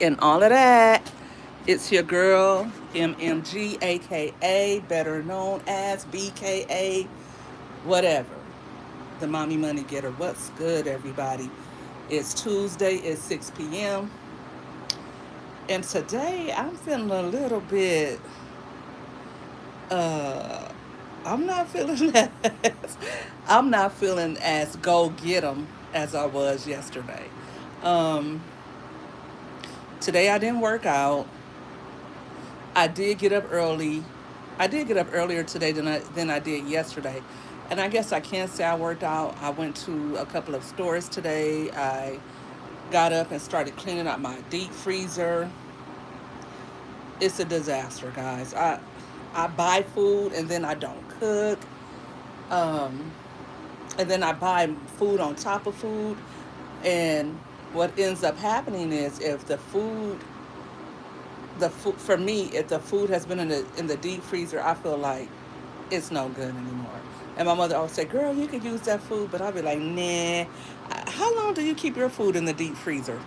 and all of that. It's your girl, MMG, aka better known as BKA, whatever. The Mommy Money Getter. What's good, everybody? It's Tuesday, it's 6 p.m. And today I'm feeling a little bit, uh, I'm not feeling as, I'm not feeling as go get 'em as I was yesterday. Um, Today I didn't work out. I did get up early. I did get up earlier today than I did yesterday. And I guess I can't say I worked out. I went to a couple of stores today. I got up and started cleaning out my deep freezer. It's a disaster, guys. I buy food and then I don't cook. Um, and then I buy food on top of food. And what ends up happening is if the food for me, if the food has been in the deep freezer, I feel like it's no good anymore. And my mother always say, "Girl, you could use that food," but I'll be like, "Nah." How long do you keep your food in the deep freezer?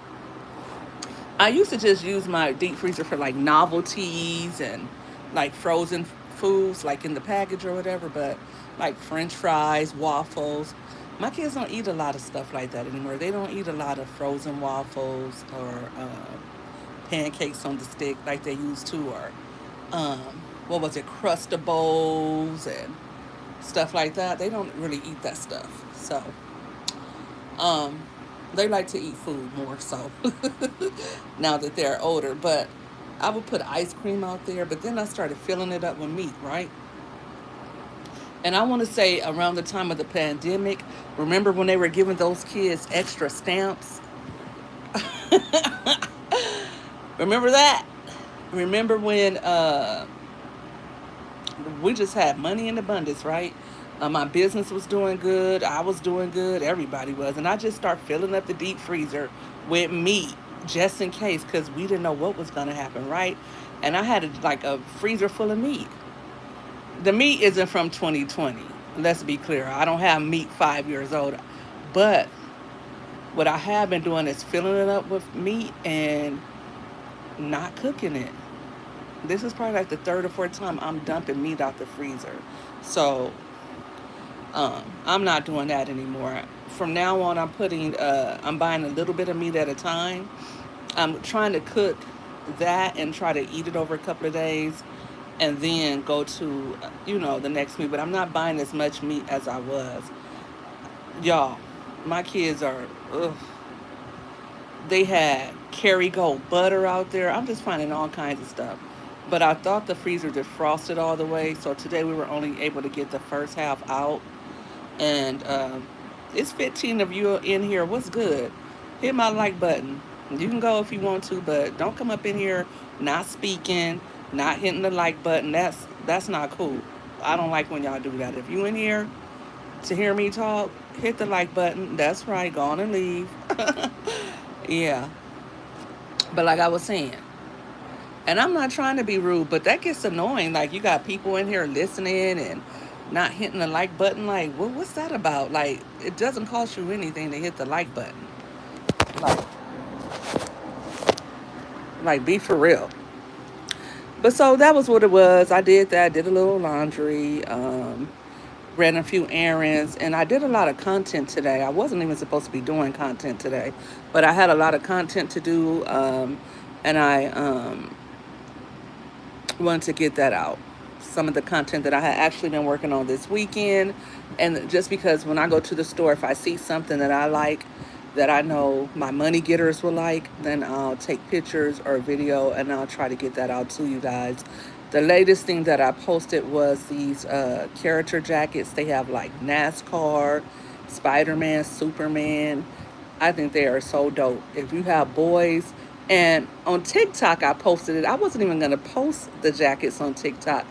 I used to just use my deep freezer for like novelties and like frozen foods, like in the package or whatever. But like French fries, waffles. My kids don't eat a lot of stuff like that anymore. They don't eat a lot of frozen waffles or pancakes on the stick like they used to, or um, what was it, Crustables and stuff like that. They don't really eat that stuff. So um, they like to eat food more so now that they're older. But I would put ice cream out there, but then I started filling it up with meat, right? And I want to say around the time of the pandemic, remember when they were giving those kids extra stamps? Remember that? Remember when we just had money in abundance, right? My business was doing good. I was doing good. Everybody was. And I just start filling up the deep freezer with meat just in case because we didn't know what was going to happen, right? And I had like a freezer full of meat. The meat isn't from 2020. Let's be clear. I don't have meat 5 years old. But what I have been doing is filling it up with meat and not cooking it. This is probably like the third or fourth time I'm dumping meat out the freezer. So I'm not doing that anymore. From now on, I'm buying a little bit of meat at a time. I'm trying to cook that and try to eat it over a couple of days and then go to, the next meat. But I'm not buying as much meat as I was. Y'all, my kids are, ugh, they had Kerrygold butter out there. I'm just finding all kinds of stuff. But I thought the freezer defrosted all the way. So today we were only able to get the first half out. And it's 15 of you in here. What's good? Hit my like button. You can go if you want to, but don't come up in here not speaking, not hitting the like button. That's not cool. I don't like when y'all do that. If you in here to hear me talk, hit the like button. That's right. Go on and leave. Yeah. But like I was saying, and I'm not trying to be rude, but that gets annoying. Like you got people in here listening and not hitting the like button. Like, what's that about? Like, it doesn't cost you anything to hit the like button. Like, be for real. But so that was what it was. I did that. Did a little laundry. Ran a few errands, and I did a lot of content today. I wasn't even supposed to be doing content today, but I had a lot of content to do, and I wanted to get that out. Some of the content that I had actually been working on this weekend. And just because when I go to the store, if I see something that I like, that I know my money getters will like, then I'll take pictures or video and I'll try to get that out to you guys. The latest thing that I posted was these character jackets. They have like NASCAR, Spider Man, Superman. I think they are so dope. If you have boys, and on TikTok, I posted it. I wasn't even going to post the jackets on TikTok,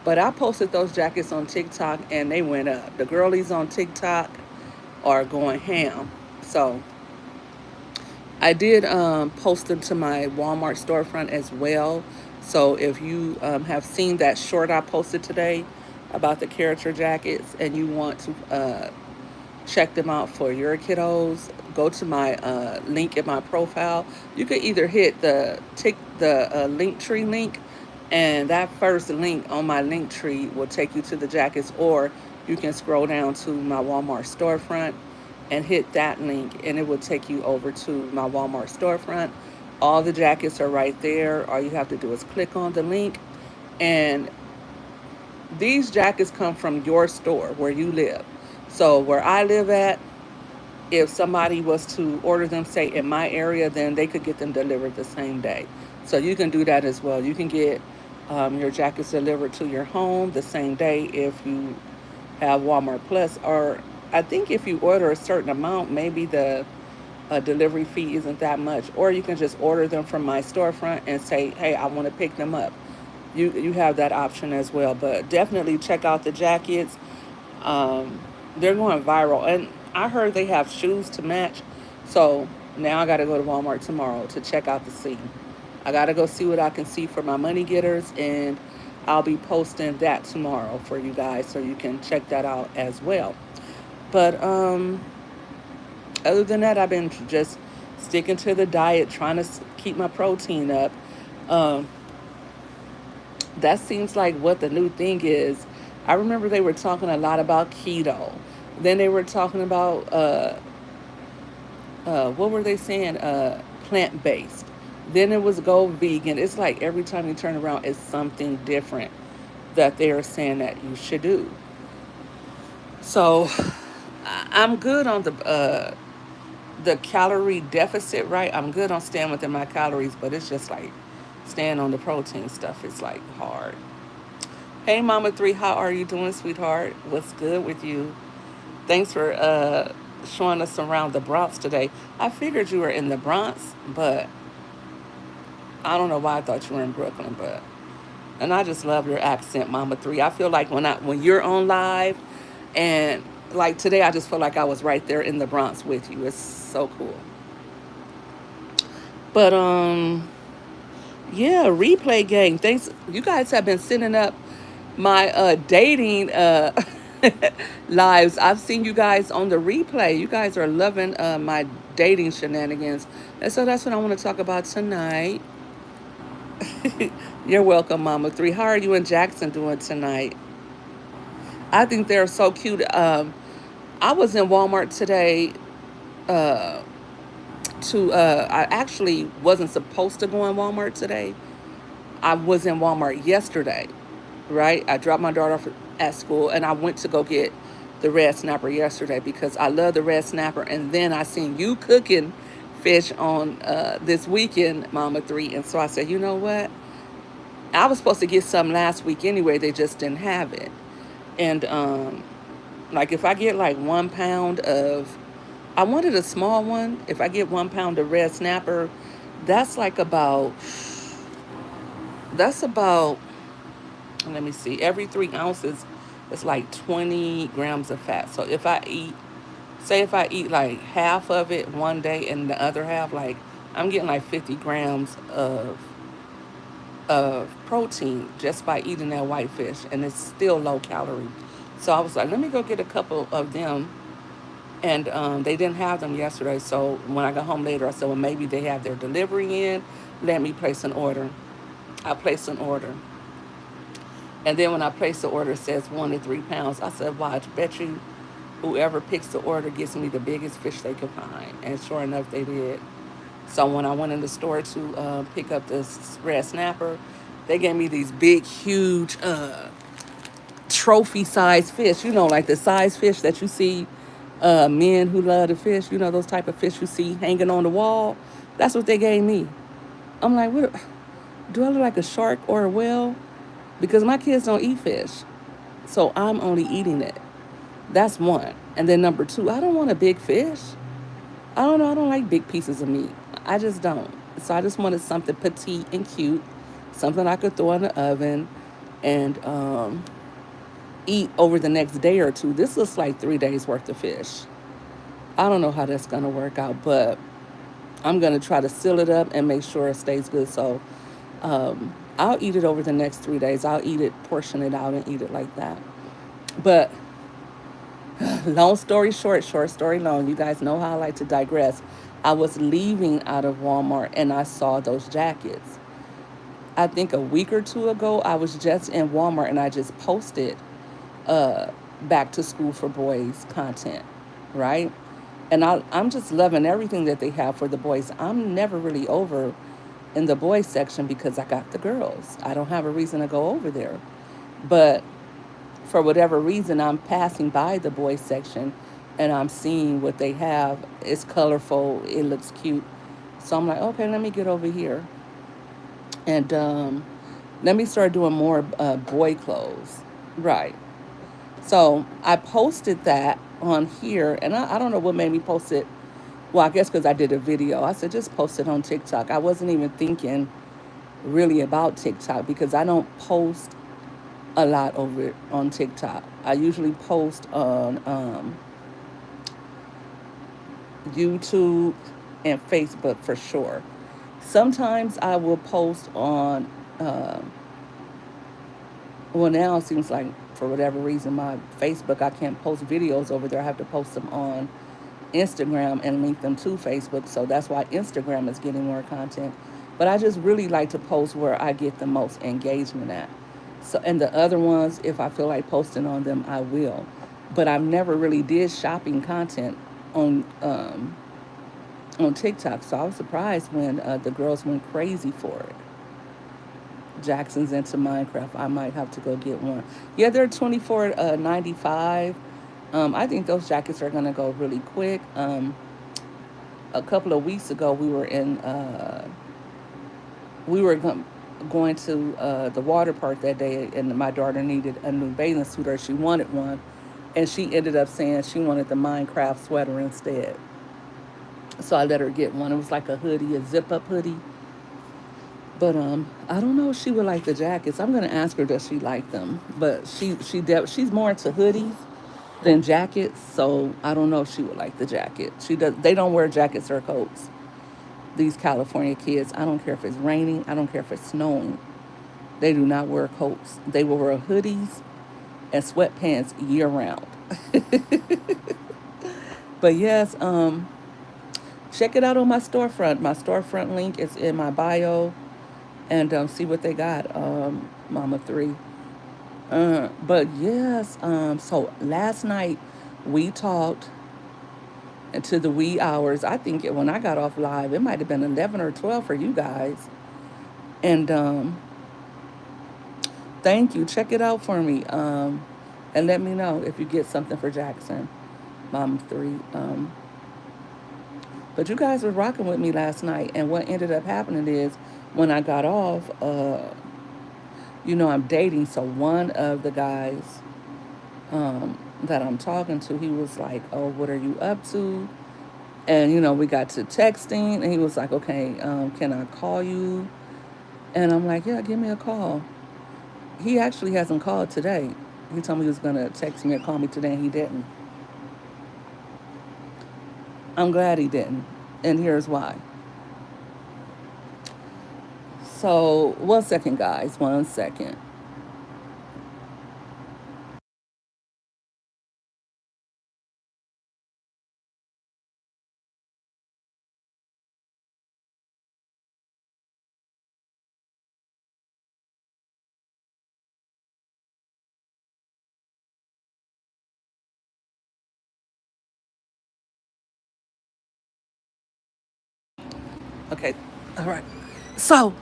but I posted those jackets on TikTok and they went up. The girlies on TikTok are going ham. So I did post them to my Walmart storefront as well. So if you have seen that short I posted today about the character jackets and you want to check them out for your kiddos, go to my link in my profile. You could either hit the link tree link, and that first link on my link tree will take you to the jackets, or you can scroll down to my Walmart storefront and hit that link, and it will take you over to my Walmart storefront. All the jackets are right there. All you have to do is click on the link, and these jackets come from your store where you live. So where I live at, if somebody was to order them, say in my area, then they could get them delivered the same day. So you can do that as well. You can get your jackets delivered to your home the same day if you have Walmart Plus, or I think if you order a certain amount, maybe the delivery fee isn't that much. Or you can just order them from my storefront and say, hey, I want to pick them up. You have that option as well. But definitely check out the jackets. Um, they're going viral, and I heard they have shoes to match. So now I got to go to Walmart tomorrow to check out the scene. I got to go see what I can see for my money getters, and I'll be posting that tomorrow for you guys, so you can check that out as well. But other than that, I've been just sticking to the diet, trying to keep my protein up. Um, that seems like what the new thing is. I remember they were talking a lot about keto. Then they were talking about what were they saying? Plant based. Then it was go vegan. It's like every time you turn around, it's something different that they are saying that you should do. So I'm good on the calorie deficit, right? I'm good on staying within my calories, but it's just like staying on the protein stuff is like hard. Hey, Mama Three, how are you doing, sweetheart? What's good with you? Thanks for showing us around the Bronx today. I figured you were in the Bronx, but I don't know why I thought you were in Brooklyn. But and I just love your accent, Mama Three. I feel like when you're on live, and like today, I just feel like I was right there in the Bronx with you. It's so cool. But yeah, replay game. Thanks. You guys have been sending up my dating lives. I've seen you guys on the replay. You guys are loving my dating shenanigans. And so that's what I want to talk about tonight. You're welcome, Mama Three. How are you and Jackson doing tonight? I think they're so cute. I was in Walmart today uh, I actually wasn't supposed to go in Walmart today. I was in Walmart yesterday, right? I dropped my daughter off at school, and I went to go get the red snapper yesterday because I love the red snapper. And then I seen you cooking fish on this weekend, Mama Three. And so I said, you know what? I was supposed to get some last week anyway. They just didn't have it. And like if I get like 1 pound of, I wanted a small one. If I get 1 pound of red snapper, that's like about, that's about, let me see, every 3 ounces, it's like 20 grams of fat. So if I eat, say if I eat like half of it one day and the other half, like I'm getting like 50 grams of protein just by eating that white fish, and it's still low calorie. So I was like, let me go get a couple of them, and they didn't have them yesterday. So when I got home later, I said, well, maybe they have their delivery in. Let me place an order. I placed an order, and then when I placed the order, it says 1 to 3 pounds. I said, watch, bet you whoever picks the order gets me the biggest fish they could find. And sure enough, they did. So when I went in the store to pick up this red snapper, they gave me these big, huge trophy size fish. You know, like the size fish that you see men who love to fish. You know, those type of fish you see hanging on the wall. That's what they gave me. I'm like, what? Do I look like a shark or a whale? Because my kids don't eat fish, so I'm only eating it. That's one. And then number two, I don't want a big fish. I don't know. I don't like big pieces of meat. I just don't. So I just wanted something petite and cute, something I could throw in the oven and eat over the next day or two. This looks like 3 days worth of fish. I don't know how that's gonna work out, but I'm gonna try to seal it up and make sure it stays good. So I'll eat it over the next 3 days. I'll eat it, portion it out, and eat it like that. But Long story short, short story long. You guys know how I like to digress. I was leaving out of Walmart and I saw those jackets. I think a week or two ago, I was just in Walmart and I just posted uh, back to school for boys content, right? And I'm just loving everything that they have for the boys. I'm never really over in the boys section because I got the girls. I don't have a reason to go over there. But for whatever reason, I'm passing by the boys section and I'm seeing what they have. It's colorful, it looks cute. So I'm like, okay, let me get over here. And let me start doing more boy clothes. Right. So I posted that on here, and I don't know what made me post it. Well, I guess because I did a video. I said just post it on TikTok. I wasn't even thinking really about TikTok because I don't post a lot over it on TikTok. I usually post on YouTube and Facebook for sure. Sometimes I will post on, well, now it seems like for whatever reason, my Facebook, I can't post videos over there. I have to post them on Instagram and link them to Facebook. So that's why Instagram is getting more content. But I just really like to post where I get the most engagement at. So, and the other ones, if I feel like posting on them, I will. But I've never really did shopping content on on TikTok. So I was surprised when the girls went crazy for it. Jackson's into Minecraft. I might have to go get one. Yeah, they're 24.95. I think those jackets are gonna go really quick. A couple of weeks ago, we were going to the water park that day, and my daughter needed a new bathing suit, or she wanted one, and she ended up saying she wanted the Minecraft sweater instead. So I let her get one. It was like a hoodie, a zip up hoodie. But I don't know if she would like the jackets. I'm gonna ask her does she like them. But she's more into hoodies than jackets, so I don't know if she would like the jacket. She does. They don't wear jackets or coats. These California kids. I don't care if it's raining. I don't care if it's snowing. They do not wear coats. They will wear hoodies and sweatpants year round. But yes, check it out on my storefront. My storefront link is in my bio, and see what they got. Mama Three. But yes, so last night we talked into the wee hours. I think when I got off live, it might have been 11 or 12 for you guys. And thank you. Check it out for me. And let me know if you get something for Jackson, Mom Three. But you guys were rocking with me last night. And what ended up happening is when I got off, I'm dating. So one of the guys that I'm talking to, he was like, "Oh, what are you up to?" And we got to texting, and he was like, "Okay, can I call you?" And I'm like, "Yeah, give me a call." He actually hasn't called today. He told me he was gonna text me or call me today, and he didn't. I'm glad he didn't, and here's why. So, one second, guys. One second. Okay. All right. So,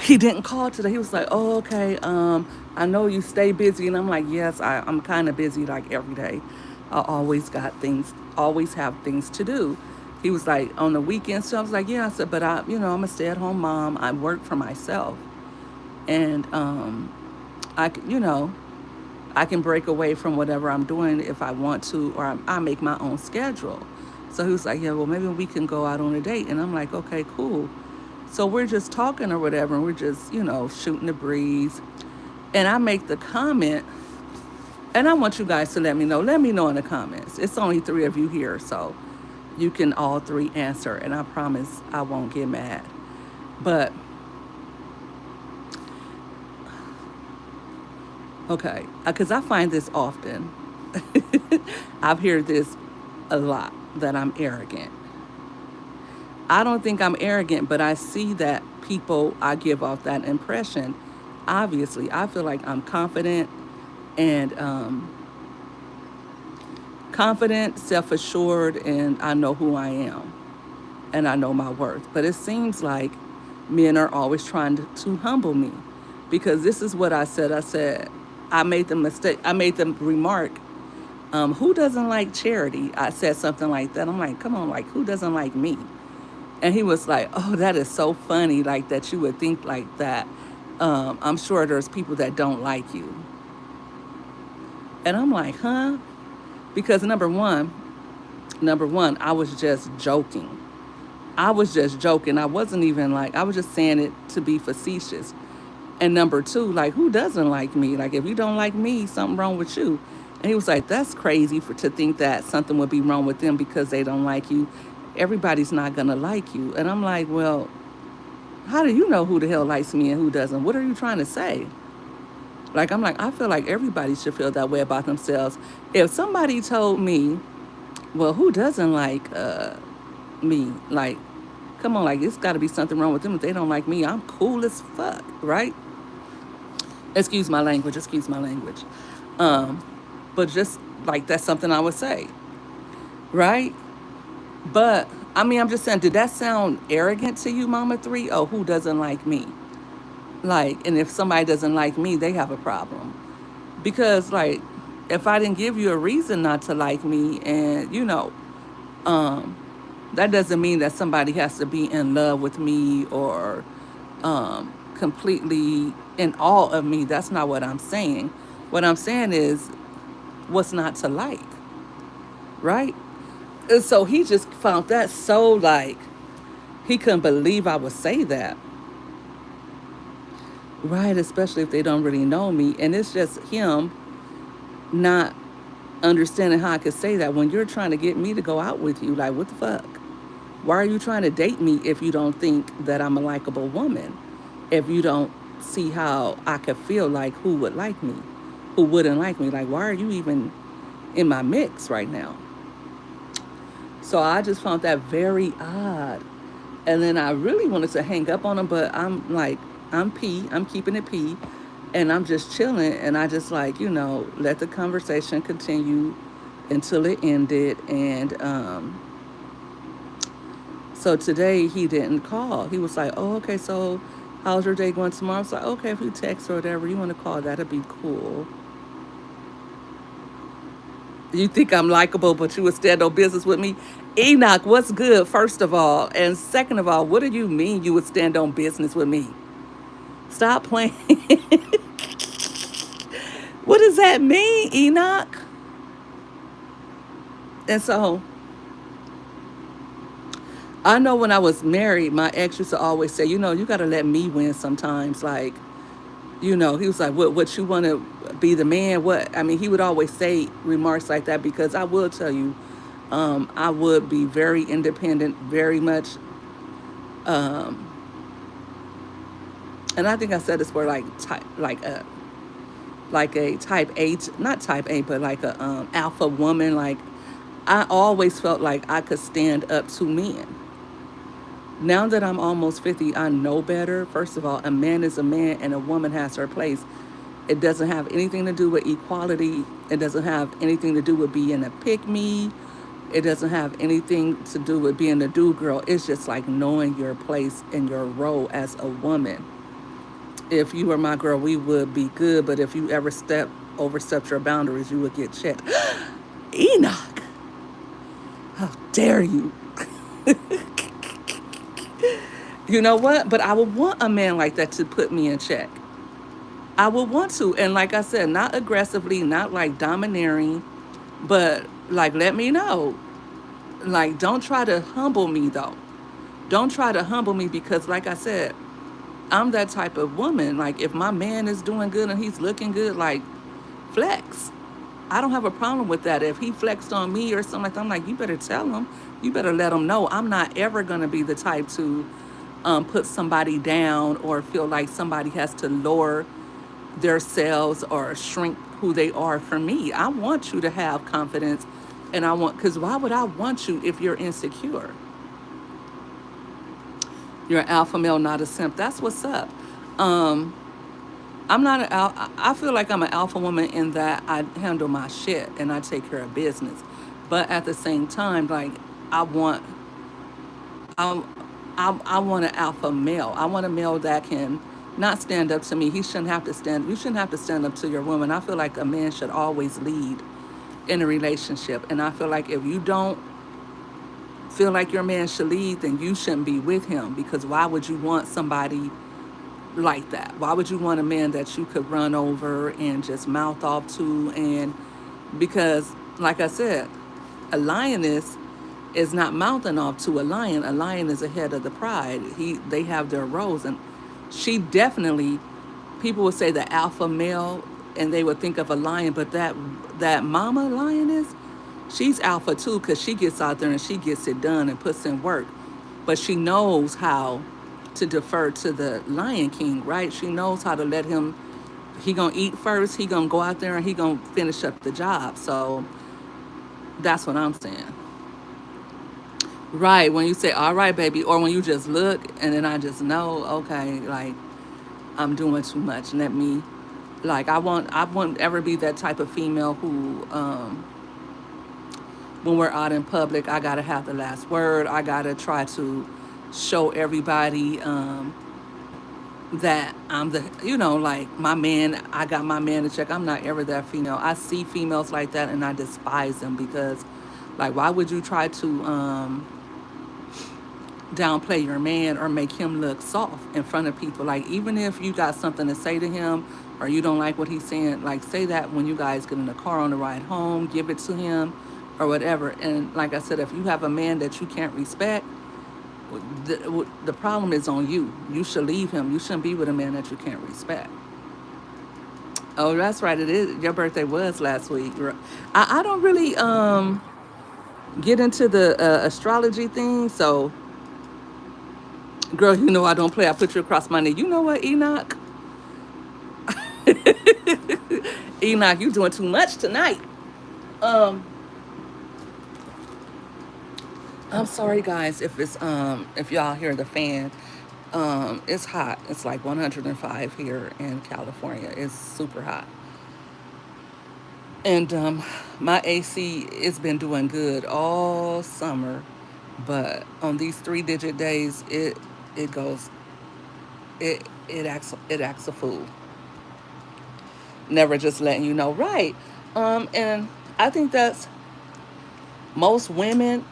he didn't call today. He was like, "Oh, okay. I know you stay busy," and I'm like, "Yes, I'm kind of busy like every day. I always have things to do." He was like, "On the weekends." So I was like, "Yeah." I said, "But I'm a stay-at-home mom. I work for myself, and I, I can break away from whatever I'm doing if I want to, or I make my own schedule." So he was like, "Yeah, well, maybe we can go out on a date." And I'm like, "Okay, cool." So we're just talking or whatever, and we're just, shooting the breeze. And I make the comment, and I want you guys to let me know. Let me know in the comments. It's only three of you here, so you can all three answer, and I promise I won't get mad. But Okay, because I find this often. I've heard this a lot that I'm arrogant. I don't think I'm arrogant, but I see that people, I give off that impression. Obviously, I feel like I'm and confident, self assured, and I know who I am and I know my worth. But it seems like men are always trying to humble me because this is what I said. I said, I made the mistake, I made the remark, who doesn't like charity? I said something like that. I'm like, come on, like, who doesn't like me? And he was like, oh, that is so funny, like that you would think like that. I'm sure there's people that don't like you. And I'm like, huh? Because number one, I was just joking. I was just joking. I wasn't even like, I was just saying it to be facetious. And number two, like, who doesn't like me? Like, if you don't like me, something wrong with you. And he was like, that's crazy for to think that something would be wrong with them because they don't like you. Everybody's not gonna like you. And I'm like, well, how do you know who the hell likes me and who doesn't? What are you trying to say? Like, I'm like, I feel like everybody should feel that way about themselves. If somebody told me, well, who doesn't like me? Like, come on, like, it's got to be something wrong with them if they don't like me. I'm cool as fuck, right? Excuse my language, excuse my language. Um, but just like that's something I would say, right? But I mean, I'm just saying, did that sound arrogant to you, Mama Three? Oh, who doesn't like me? Like, and if somebody doesn't like me, they have a problem. Because, like, if I didn't give you a reason not to like me, and um, that doesn't mean that somebody has to be in love with me or completely in awe of me. That's not what I'm saying. What I'm saying is what's not to like, right? And so he just found that so like he couldn't believe I would say that, right? Especially if they don't really know me, and it's just him not understanding how I could say that when you're trying to get me to go out with you. Like, what the fuck? Why are you trying to date me if you don't think that I'm a likable woman? If you don't see how I could feel like who would like me, who wouldn't like me? Like, why are you even in my mix right now? So I just found that very odd. And then I really wanted to hang up on him, but I'm like, I'm keeping it P, and I'm just chilling. And I just like, let the conversation continue until it ended. And so today he didn't call. He was like, oh, okay, so how's your day going tomorrow? I was like, okay, if you text or whatever you want to call, that'd be cool. You think I'm likable, but you would stand on business with me? Enoch, what's good, first of all? And second of all, what do you mean you would stand on business with me? Stop playing. What does that mean, Enoch? And so I know when I was married, my ex used to always say, you got to let me win sometimes. Like, he was like, what you want to be the man? What? I mean, he would always say remarks like that because I will tell you, I would be very independent, very much. Um, and I think I said this for like a type A, not type A, but like a alpha woman. Like, I always felt like I could stand up to men. Now that I'm almost 50, I know better. First of all, a man is a man and a woman has her place. It doesn't have anything to do with equality. It doesn't have anything to do with being a pick me. It doesn't have anything to do with being a do girl. It's just like knowing your place and your role as a woman. If you were my girl, we would be good. But if you ever overstepped your boundaries, you would get checked. Enoch, how dare you? You know what? But I would want a man like that to put me in check. I would want to. And like I said, not aggressively, not like domineering, but like let me know. Like, don't try to humble me though. Don't try to humble me because, like I said, I'm that type of woman. Like, if my man is doing good and he's looking good, like, flex. I don't have a problem with that. If he flexed on me or something like that, I'm like, you better tell him. You better let him know. I'm not ever going to be the type to put somebody down or feel like somebody has to lower their selves or shrink who they are for me. I want you to have confidence, and I want, because why would I want you if you're insecure? You're an alpha male, not a simp. That's what's up. Um, I'm not an I feel like I'm an alpha woman in that I handle my shit and I take care of business. But at the same time, like I want I I want an alpha male. I want a male that can not stand up to me. He shouldn't have to stand You shouldn't have to stand up to your woman. I feel like a man should always lead in a relationship. And I feel like if you don't feel like your man should lead, then you shouldn't be with him, because why would you want somebody like that? Why would you want a man that you could run over and just mouth off to? And because, like I said, a lioness is not mouthing off to a lion. A lion is ahead of the pride. They have their roles, and she definitely. People would say the alpha male, and they would think of a lion, but that mama lioness, she's alpha too, because she gets out there and she gets it done and puts in work. But she knows how to defer to the Lion King, right? She knows how to let him. He gonna eat first. He gonna go out there and he gonna finish up the job. So that's what I'm saying. Right, when you say all right baby, or when you just look and then I just know, okay, like I'm doing too much. Let me, like, I won't ever be that type of female who when we're out in public, I gotta have the last word. I gotta try to show everybody that I'm the, like my man, I got my man to check. I'm not ever that female. I see females like that and I despise them, because, like, why would you try to downplay your man or make him look soft in front of people? Like, even if you got something to say to him or you don't like what he's saying, like, say that when you guys get in the car on the ride home, give it to him or whatever. And like I said, if you have a man that you can't respect, the problem is on you. You should leave him. You shouldn't be with a man that you can't respect. Oh, that's right. It is. Your birthday was last week. I don't really get into the astrology thing. So, girl, you know I don't play. I put you across my knee. You know what, Enoch? Enoch, you doing too much tonight. Um, I'm sorry, guys, if y'all hear the fan. It's hot. It's like 105 here in California. It's super hot. And my AC has been doing good all summer, but on these 3-digit days, it goes it acts a fool. Never just letting you know, right? And I think that's most women,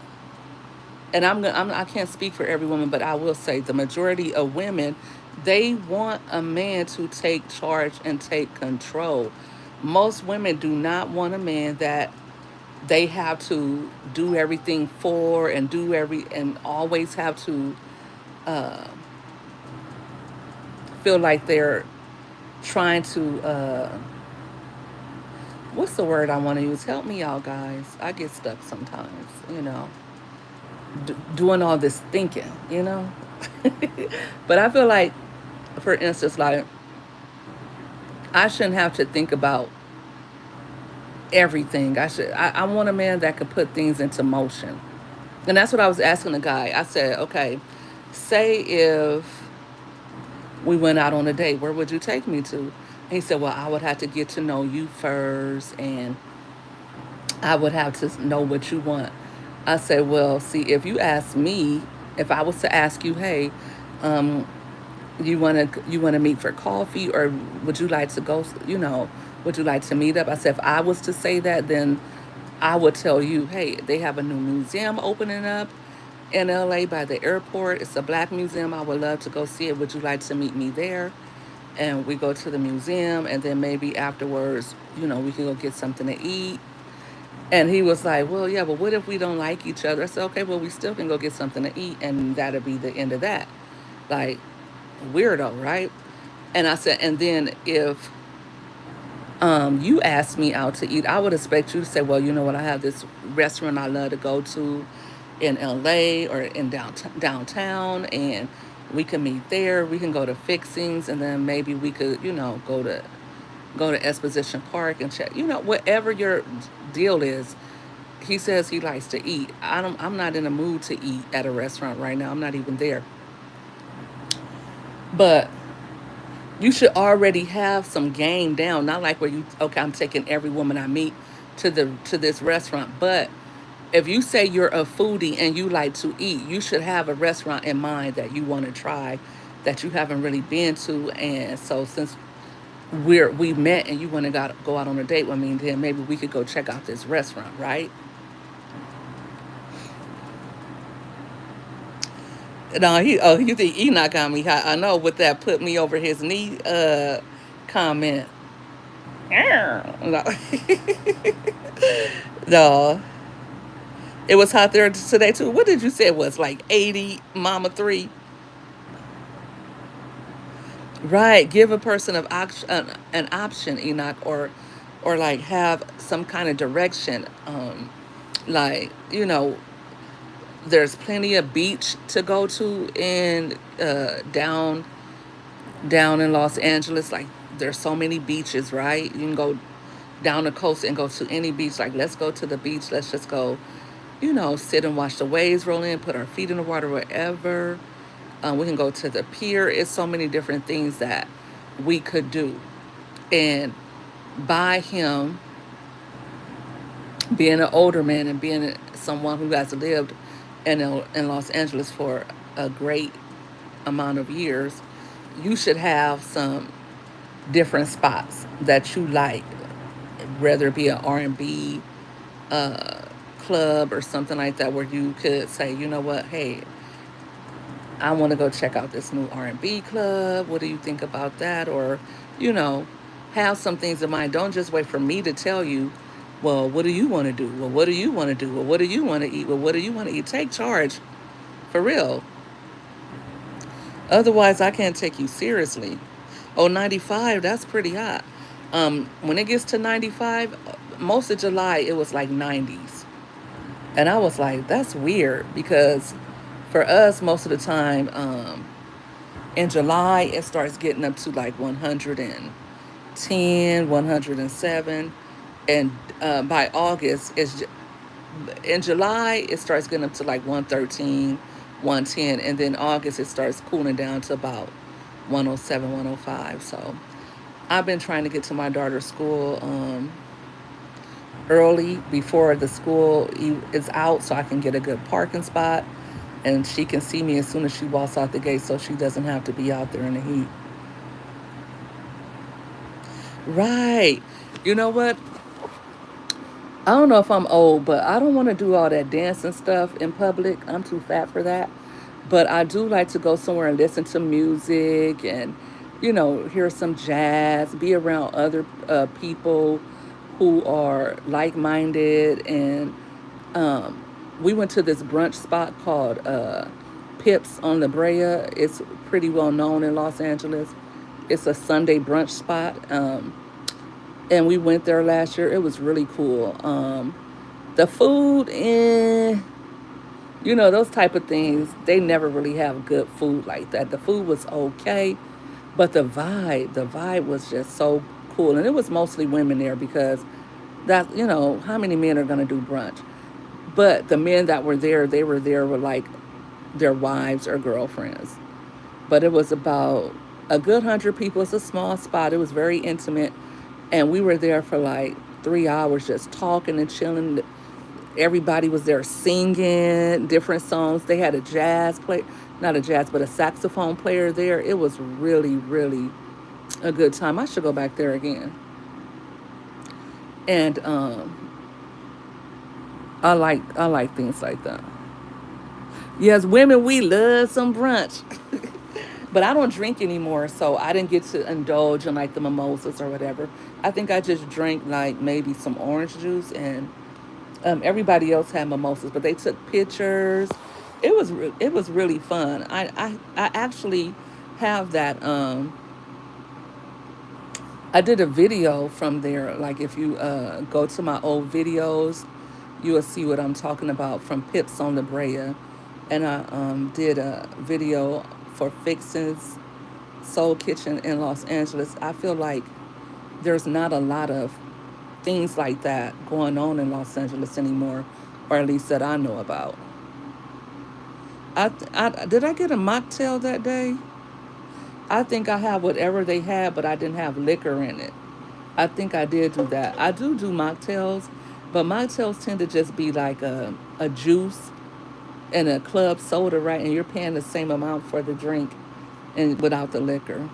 and I can't speak for every woman, but I will say the majority of women, they want a man to take charge and take control. Most women do not want a man that they have to do everything for, and always have to feel like they're trying to what's the word I want to use? Help me out, guys. I get stuck sometimes, doing all this thinking. But I feel like, for instance, like I shouldn't have to think about everything. I want a man that could put things into motion. And that's what I was asking the guy. I said, okay, say if we went out on a date, where would you take me to? And he said, well, I would have to get to know you first, and I would have to know what you want. I said, well, see, if you ask me, if I was to ask you, hey, um, you want to meet for coffee, or would you like to go, would you like to meet up? I said, if I was to say that, then I would tell you, hey, they have a new museum opening up in LA by the airport. It's a black museum. I would love to go see it. Would you like to meet me there? And we go to the museum, and then maybe afterwards, we can go get something to eat. And he was like, well, yeah, but what if we don't like each other? I said, okay, well, we still can go get something to eat, and that'll be the end of that. Like, weirdo, right? And I said, and then if you asked me out to eat, I would expect you to say, well, you know what, I have this restaurant I love to go to in LA or in downtown, and we can meet there. We can go to Fixings, and then maybe we could, go to go to Exposition Park and check. Whatever your deal is. He says he likes to eat. I'm not in a mood to eat at a restaurant right now. I'm not even there. But you should already have some game down. Not like where you, okay, I'm taking every woman I meet to this restaurant. But if you say you're a foodie and you like to eat, you should have a restaurant in mind that you want to try that you haven't really been to. And so since we met and you want to go out on a date with me, then maybe we could go check out this restaurant, right? No, you think Enoch got me hot? I know with that put me over his knee comment. No, no, it was hot there today too. What did you say it was like 80, Mama 3? Right, give a person an option, Enoch, or like have some kind of direction. Like there's plenty of beach to go to in down in Los Angeles. Like there's so many beaches, right? You can go down the coast and go to any beach. Like let's go to the beach. Let's just go, sit and watch the waves roll in, put our feet in the water, wherever. We can go to the pier. It's so many different things that we could do. And by him being an older man and being someone who has lived in Los Angeles for a great amount of years, you should have some different spots that you like, whether it be an R&B uh, club or something like that, where you could say, you know what, hey, I want to go check out this new R&B club. What do you think about that? Or, you know, have some things in mind. Don't just wait for me to tell you, well, what do you want to do? Well, what do you want to do? Well, what do you want to eat? Well, what do you want to eat? Take charge for real. Otherwise, I can't take you seriously. Oh, 95, that's pretty hot. When it gets to 95, most of July, it was like 90s. And I was like, that's weird because for us, most of the time, in July, it starts getting up to like 110, 107. And by August, in July, it starts getting up to like 113, 110. And then August, it starts cooling down to about 107, 105. So I've been trying to get to my daughter's school early before the school is out so I can get a good parking spot and she can see me as soon as she walks out the gate so she doesn't have to be out there in the heat. Right. You know what? I don't know if I'm old, but I don't want to do all that dancing stuff in public. I'm too fat for that. But I do like to go somewhere and listen to music and, hear some jazz, be around other people who are like minded. And we went to this brunch spot called Pips on La Brea. It's pretty well known in Los Angeles. It's a Sunday brunch spot. And we went there last year. It was really cool. The food, those type of things, they never really have good food like that. The food was okay, but the vibe was just so cool. And it was mostly women there because how many men are going to do brunch? But the men that were there, they were there with like their wives or girlfriends. But it was about a good 100 people. It's a small spot. It was very intimate. And we were there for like 3 hours just talking and chilling. Everybody was there singing different songs. They had a jazz play, not a jazz, but a saxophone player there. It was really, really a good time. I should go back there again. And I like things like that. Yes, women, we love some brunch. But I don't drink anymore, so I didn't get to indulge in like the mimosas or whatever. I think I just drank like maybe some orange juice, and everybody else had mimosas. But they took pictures. It was really fun. I actually have that. I did a video from there. Like if you go to my old videos, you will see what I'm talking about from Pips on the Brea. And I did a video for Fixin's Soul Kitchen in Los Angeles. I feel like there's not a lot of things like that going on in Los Angeles anymore, or at least that I know about. Did I get a mocktail that day? I think I have whatever they had, but I didn't have liquor in it. I think I did do that. I do mocktails, but mocktails tend to just be like a juice and a club soda, right? And you're paying the same amount for the drink and without the liquor.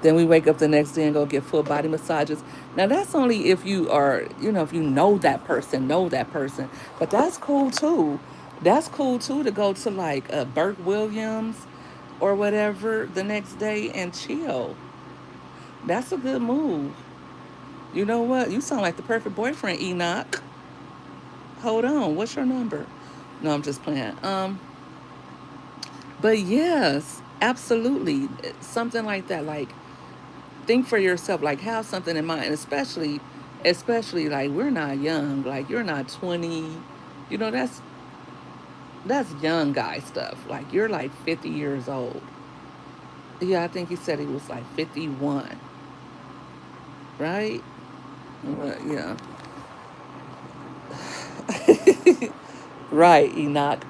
Then we wake up the next day and go get full body massages. Now that's only if you are, if you know that person. But that's cool too. That's cool too to go to like Burke Williams or whatever the next day and chill. That's a good move. You know what? You sound like the perfect boyfriend, Enoch. Hold on, what's your number? No, I'm just playing. But yes, absolutely, something like that. Like think for yourself. Like have something in mind, especially like we're not young. Like you're not 20. You know that's young guy stuff. Like you're like 50 years old. Yeah, I think he said he was like 51, right? But yeah. Right, Enoch.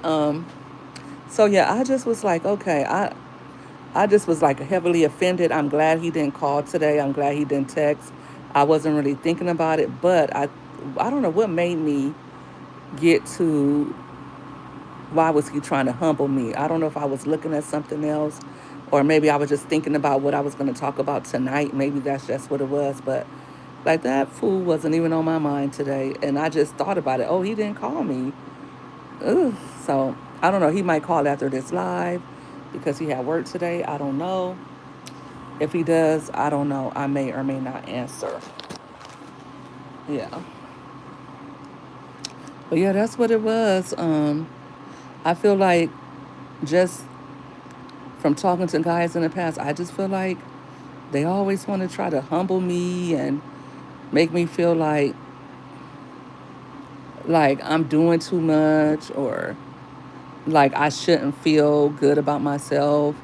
So yeah, I just was like, okay, I just was like heavily offended. I'm glad he didn't call today. I'm glad he didn't text. I wasn't really thinking about it, but I don't know what made me get to why was he trying to humble me. I don't know if I was looking at something else or maybe I was just thinking about what I was going to talk about tonight. Maybe that's just what it was, but like that fool wasn't even on my mind today and I just thought about it. Oh, he didn't call me. Ugh. So I don't know. He might call after this live because he had work today. I don't know. If he does, I don't know. I may or may not answer. Yeah. But yeah, that's what it was. I feel like just from talking to guys in the past, I just feel like they always want to try to humble me and make me feel like I'm doing too much or like I shouldn't feel good about myself.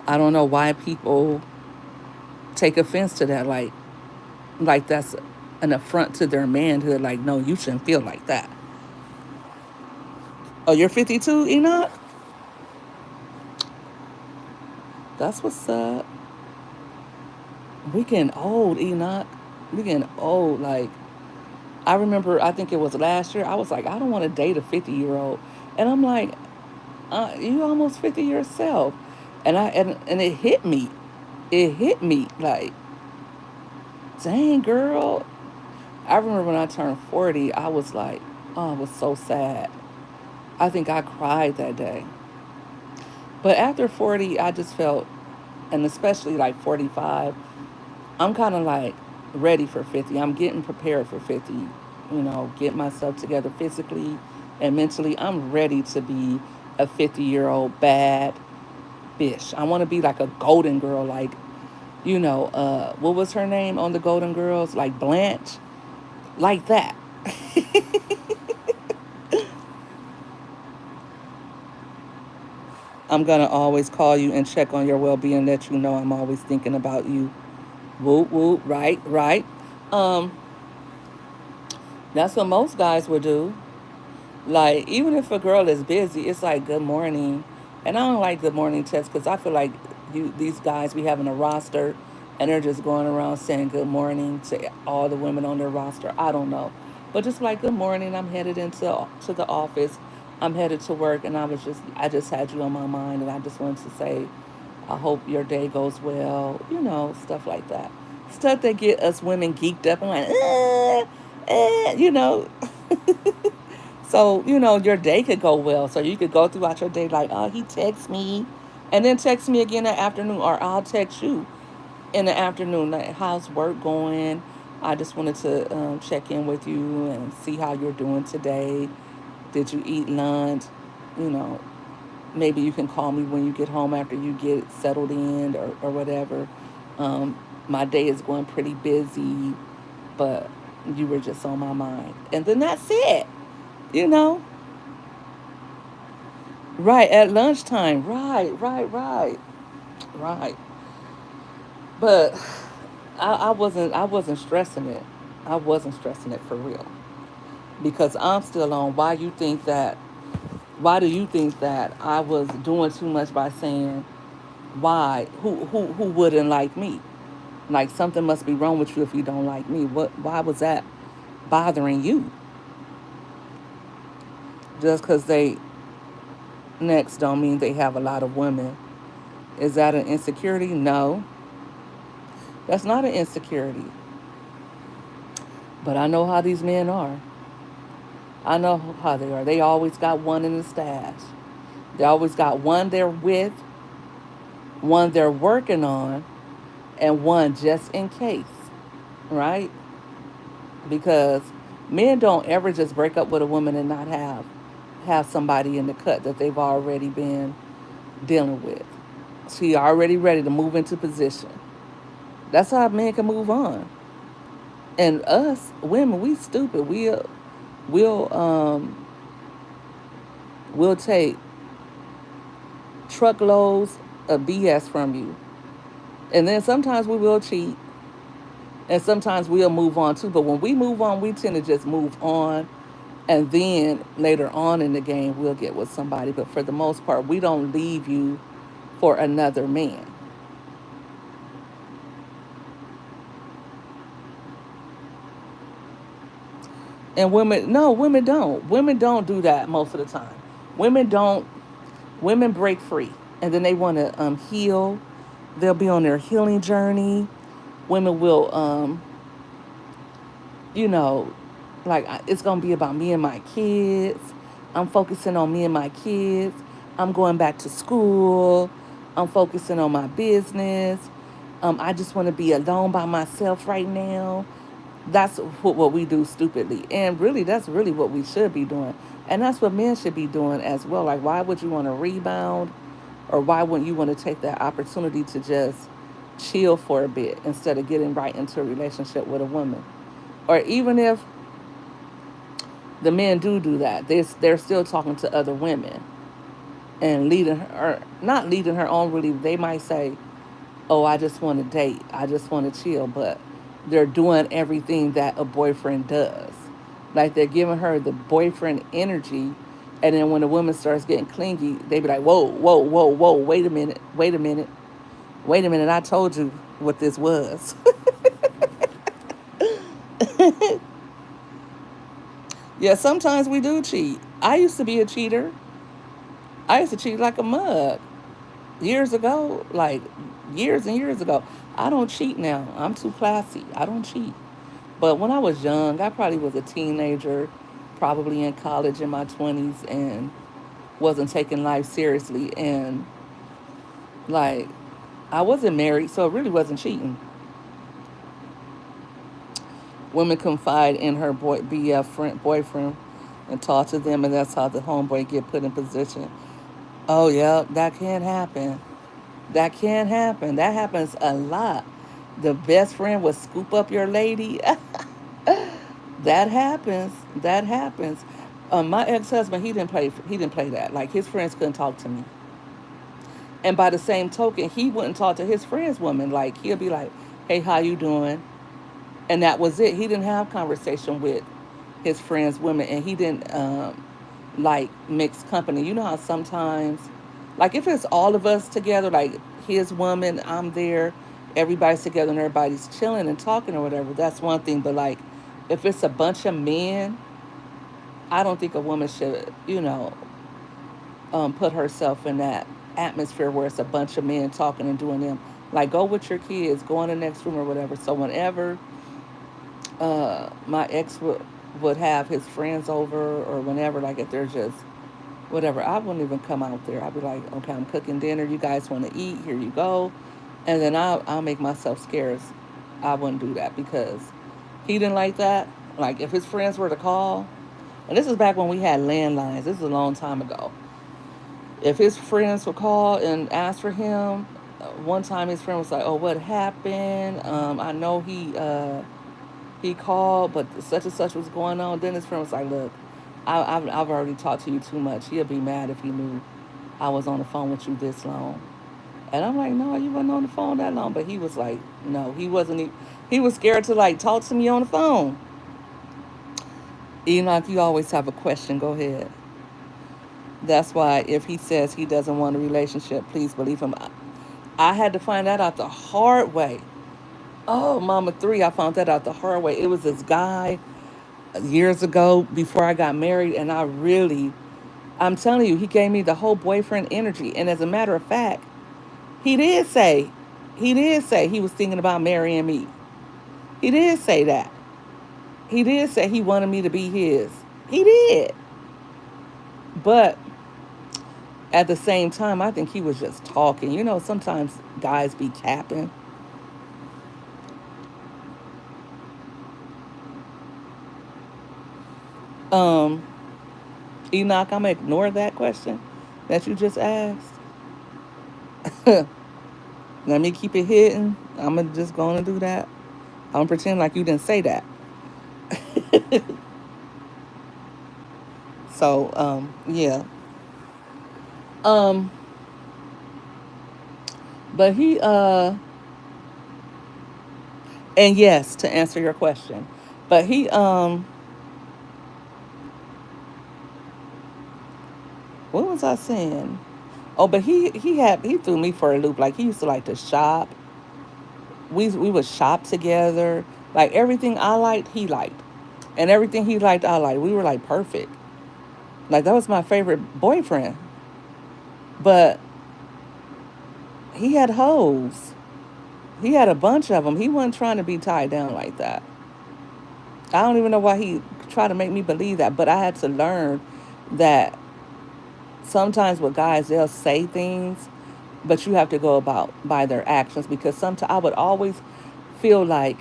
I don't know why people take offense to that. Like that's an affront to their manhood. Like, no, you shouldn't feel like that. Oh, you're 52, Enoch? That's what's up. We getting old, Enoch. We getting old. Like, I remember, I think it was last year, I was like, I don't want to date a 50-year-old. And I'm like, you almost 50 yourself. And it hit me. It hit me like, dang, girl. I remember when I turned 40, I was like, oh, I was so sad. I think I cried that day. But after 40, I just felt, and especially like 45, I'm kind of like ready for 50. I'm getting prepared for 50, get myself together physically and mentally. I'm ready to be a 50-year-old bad bitch. I want to be like a golden girl, like, what was her name on the Golden Girls? Like Blanche, like that. I'm going to always call you and check on your well being, let you know I'm always thinking about you. Whoop, whoop, right, right. Um, that's what most guys would do. Like, even if a girl is busy, it's like, good morning. And I don't like good morning texts because I feel like these guys be having a roster and they're just going around saying good morning to all the women on their roster. I don't know. But just like, good morning, I'm headed to the office. I'm headed to work and I just had you on my mind and I just wanted to say, I hope your day goes well, stuff like that. Stuff that get us women geeked up and like, you know. So, your day could go well. So you could go throughout your day like, oh, he texts me. And then text me again in the afternoon. Or I'll text you in the afternoon. Like, how's work going? I just wanted to check in with you and see how you're doing today. Did you eat lunch? You know, maybe you can call me when you get home after you get settled in or whatever. My day is going pretty busy, but you were just on my mind. And then that's it, you know? Right, at lunchtime. Right, right, right. Right. But I wasn't stressing it. I wasn't stressing it for real. Because I'm still on why do you think that I was doing too much by saying why who wouldn't like me? Like something must be wrong with you if you don't like me. Why was that bothering you? Just because they next don't mean they have a lot of women. Is that an insecurity? No, that's not an insecurity. But I know how these men are. I know how they are. They always got one in the stash. They always got one they're with, one they're working on, and one just in case, right? Because men don't ever just break up with a woman and not have somebody in the cut that they've already been dealing with. She already ready to move into position. That's how men can move on. And us women, we stupid. We'll we'll take truckloads of BS from you. And then sometimes we will cheat and sometimes we'll move on too. But when we move on, we tend to just move on. And then later on in the game, we'll get with somebody. But for the most part, we don't leave you for another man. And women, no, women don't. Women don't do that most of the time. Women don't. Women break free, and then they want to heal. They'll be on their healing journey. Women will, you know, like it's gonna be about me and my kids. I'm focusing on me and my kids. I'm going back to school. I'm focusing on my business. I just want to be alone by myself right now. That's what we do stupidly. And really, that's really what we should be doing. And that's what men should be doing as well. Like, why would you want to rebound? Or why wouldn't you want to take that opportunity to just chill for a bit instead of getting right into a relationship with a woman? Or even if the men do that, they're still talking to other women and leading her, or not leading her on really. They might say, oh, I just want to date. I just want to chill. But they're doing everything that a boyfriend does. Like they're giving her the boyfriend energy. And then when the woman starts getting clingy, they be like, whoa, whoa, whoa, whoa, wait a minute, wait a minute, wait a minute. I told you what this was. Yeah, sometimes we do cheat. I used to be a cheater. I used to cheat like a mug years ago, like years and years ago. I don't cheat now. I'm too classy. I don't cheat. But when I was young, I probably was a teenager, probably in college in my 20s, and wasn't taking life seriously. And like, I wasn't married, so it really wasn't cheating. Women confide in her boyfriend and talk to them, and that's how the homeboy get put in position. Oh, yeah, that can happen. That can happen. That happens a lot. The best friend will scoop up your lady. That happens. That happens. My ex-husband, he didn't play that. Like his friends couldn't talk to me. And by the same token, he wouldn't talk to his friends' woman. Like he'll be like, "Hey, how you doing?" And that was it. He didn't have conversation with his friends' women, and he didn't like mixed company. You know how sometimes, like if it's all of us together, like his woman, I'm there, everybody's together and everybody's chilling and talking or whatever. That's one thing. But like, if it's a bunch of men, I don't think a woman should, put herself in that atmosphere where it's a bunch of men talking and doing them. Like, go with your kids, go in the next room or whatever. So whenever my ex would have his friends over, or whenever, like if they're just whatever, I wouldn't even come out there. I'd be like, okay, I'm cooking dinner. You guys want to eat? Here you go. And then I'll make myself scarce. I wouldn't do that because he didn't like that. Like if his friends were to call, and this is back when we had landlines. This is a long time ago. If his friends would call and ask for him, one time his friend was like, "Oh, what happened? I know he called, but such and such was going on." Then his friend was like, "Look, I've already talked to you too much. He'll be mad if he knew I was on the phone with you this long." And I'm like, no, you wasn't on the phone that long. But he was like, no, he wasn't. He was scared to like talk to me on the phone. Enoch, you always have a question. Go ahead. That's why if he says he doesn't want a relationship, please believe him. I had to find that out the hard way. Oh, Mama Three, I found that out the hard way. It was this guy years ago before I got married, and I'm telling you, he gave me the whole boyfriend energy. And as a matter of fact, he did say, he did say he was thinking about marrying me. He did say that. He did say he wanted me to be his. He did. But at the same time, I think he was just talking. You know, sometimes guys be capping. Um, Enoch, I'm gonna ignore that question that you just asked. Let me keep it hidden. I'm gonna just going to do that. I'm gonna pretend like you didn't say that. So, yeah. Um, but and yes, to answer your question, but what was I saying? Oh, but he threw me for a loop. Like he used to like to shop. We would shop together. Like everything I liked, he liked, and everything he liked, I liked. We were like perfect. Like that was my favorite boyfriend. But he had hoes. He had a bunch of them. He wasn't trying to be tied down like that. I don't even know why he tried to make me believe that, but I had to learn that sometimes with guys they'll say things, but you have to go about by their actions because sometimes I would always feel like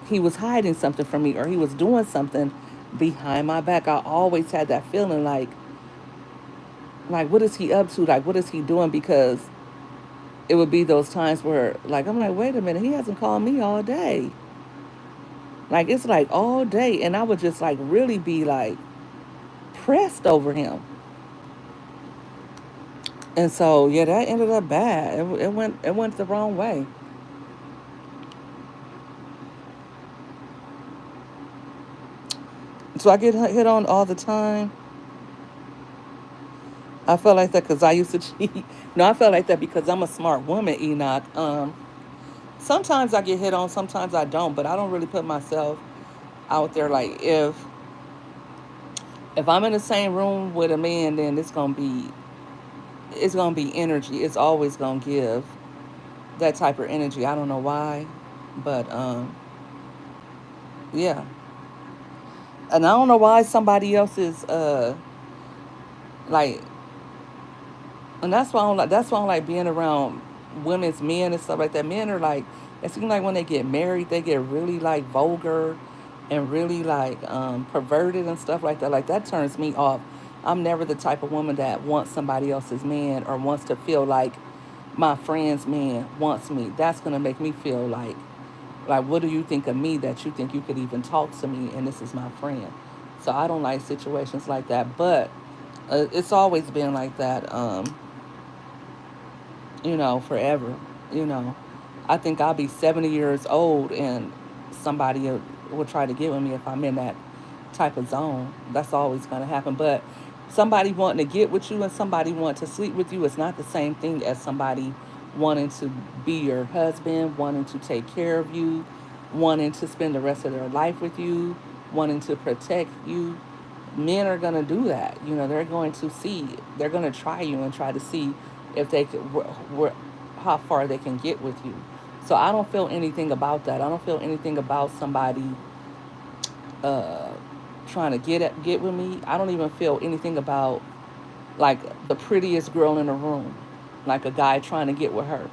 he was hiding something from me or he was doing something behind my back. I always had that feeling like what is he up to? Like what is he doing? Because it would be those times where like I'm like, wait a minute, he hasn't called me all day. Like it's like all day and I would just like really be like pressed over him. And so yeah, that ended up bad. It went the wrong way. So I get hit on all the time. I felt like that because I used to cheat. No, I felt like that because I'm a smart woman, Enoch. Sometimes I get hit on, sometimes I don't, but I don't really put myself out there. Like if I'm in the same room with a man, then it's gonna be energy. It's always gonna give that type of energy. I don't know why, but yeah. And I don't know why somebody else is like, and that's why I don't like being around women's men and stuff like that. Men are like, it seems like when they get married, they get really like vulgar and really like perverted and stuff like that. Like that turns me off. I'm never the type of woman that wants somebody else's man or wants to feel like my friend's man wants me. That's gonna make me feel like what do you think of me that you think you could even talk to me and this is my friend. So I don't like situations like that. But it's always been like that. Forever. You know, I think I'll be 70 years old and somebody will try to get with me if I'm in that type of zone. That's always going to happen. But somebody wanting to get with you and somebody wanting to sleep with you is not the same thing as somebody wanting to be your husband, wanting to take care of you, wanting to spend the rest of their life with you, wanting to protect you. Men are going to do that. They're going to see, they're going to try you and try to see if they could, how far they can get with you. So I don't feel anything about that. I don't feel anything about somebody uh, trying to get with me. I don't even feel anything about like the prettiest girl in the room, like a guy trying to get with her.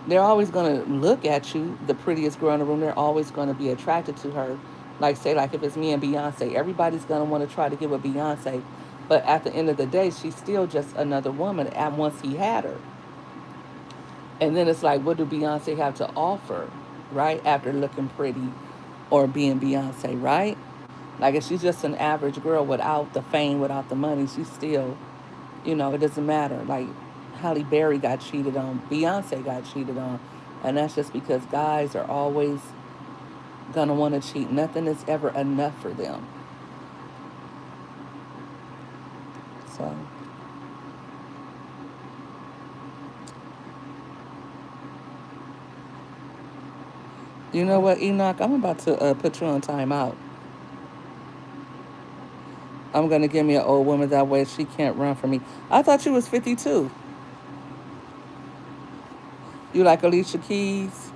They're always going to look at you, the prettiest girl in the room. They're always going to be attracted to her. Like, say, like if it's me and Beyonce, everybody's going to want to try to get with Beyonce. But at the end of the day, she's still just another woman. And once he had her, and then it's like, what do Beyonce have to offer, right? After looking pretty or being Beyonce, right? Like, if she's just an average girl without the fame, without the money, she's still, it doesn't matter. Like, Halle Berry got cheated on, Beyonce got cheated on, and that's just because guys are always gonna want to cheat. Nothing is ever enough for them. So, you know what, Enoch? I'm about to put you on timeout. I'm gonna give me an old woman that way she can't run from me. I thought you was 52. You like Alicia Keys?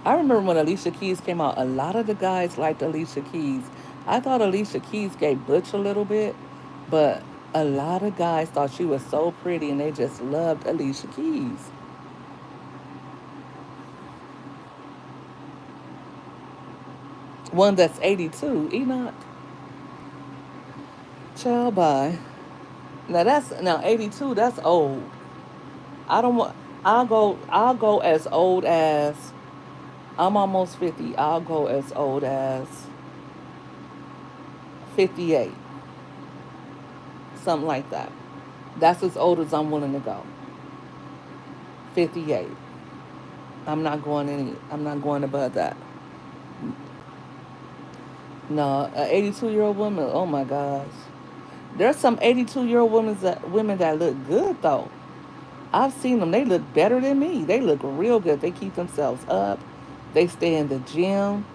I remember when Alicia Keys came out, a lot of the guys liked Alicia Keys. I thought Alicia Keys gave Butch a little bit, but a lot of guys thought she was so pretty and they just loved Alicia Keys. One that's 82, Enoch. Child bye. Now 82, that's old. I don't want I'll go as old as I'm almost 50. I'll go as old as 58. Something like that. That's as old as I'm willing to go. 58. I'm not going above that. No, an 82-year-old woman, oh my gosh. There's some 82-year-old women that look good though. I've seen them. They look better than me. They look real good. They keep themselves up. They stay in the gym.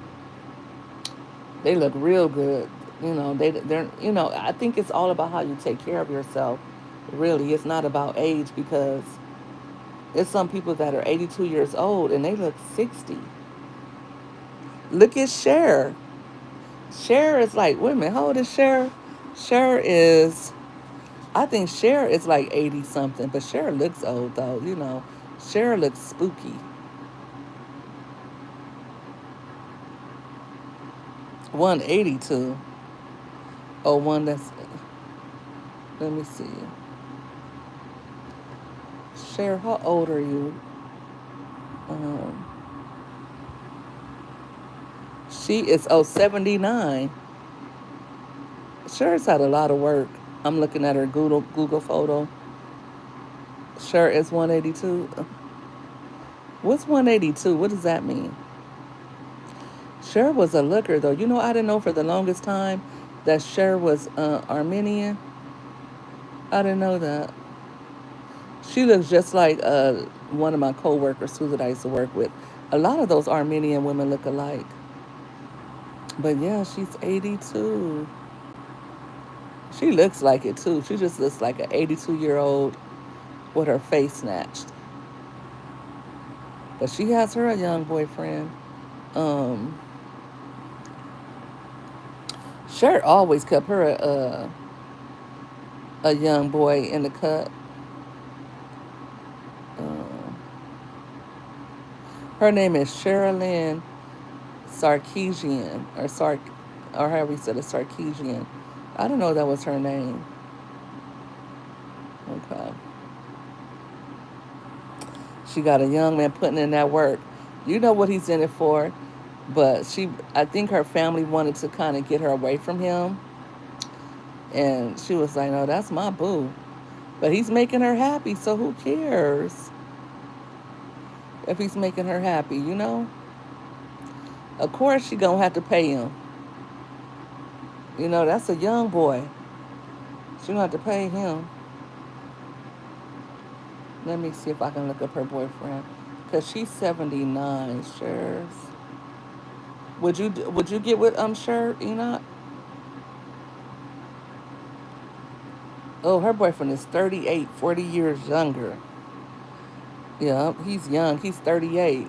They look real good. I think it's all about how you take care of yourself. Really, it's not about age because there's some people that are 82 years old and they look 60. Look at Cher. Cher is like, wait a minute, how old is Cher? Cher is, I think Cher is like 80 something, but Cher looks old though, Cher looks spooky. 182. Oh, one that's, let me see. Cher, how old are you? Um, she is, 79. Cher's had a lot of work. I'm looking at her Google photo. Cher is 182. What's 182? What does that mean? Cher was a looker, though. I didn't know for the longest time that Cher was Armenian. I didn't know that. She looks just like one of my coworkers too that I used to work with. A lot of those Armenian women look alike. But yeah, she's 82. She looks like it too. She just looks like an 82-year-old with her face snatched. But she has her a young boyfriend. Um, Cher always kept her a young boy in the cut. Um, Her name is Sherilyn Sarkeesian or however you said it, Sarkeesian. I don't know if that was her name. Okay. She got a young man putting in that work. You know what he's in it for, but I think her family wanted to kind of get her away from him, and she was like, "No, that's my boo." But he's making her happy, so who cares if he's making her happy? Of course she gonna have to pay him. That's a young boy. She gonna have to pay him. Let me see if I can look up her boyfriend, cause she's 79. Sure. Would you get with Cher, Enoch? Oh, her boyfriend is 38, 40 years younger. Yeah, he's young. He's 38.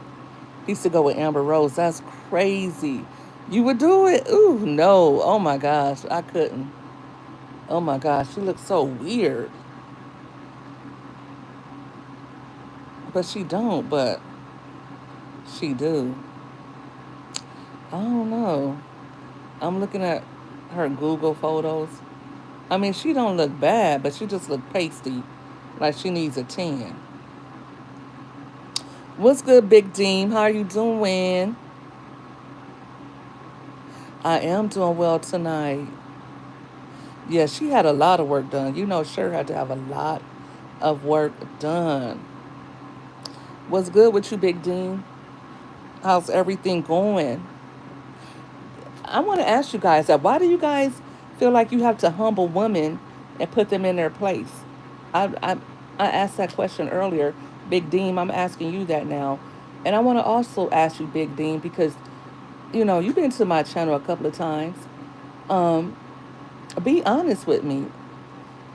He used to go with Amber Rose. That's crazy. You would do it? Ooh, no. Oh my gosh, I couldn't. Oh my gosh, she looks so weird. But she don't, but she do. I don't know. I'm looking at her Google photos. I mean, she don't look bad, but she just look pasty, like she needs a tan. What's good, Big Dean? How are you doing? I am doing well tonight. Yeah, she had a lot of work done. Cher had to have a lot of work done. What's good with you, Big Dean? How's everything going? I want to ask you guys that. Why do you guys feel like you have to humble women and put them in their place? I, I, I asked that question earlier. Big Dean, I'm asking you that now. And I want to also ask you, Big Dean, because, you've been to my channel a couple of times. Um, be honest with me.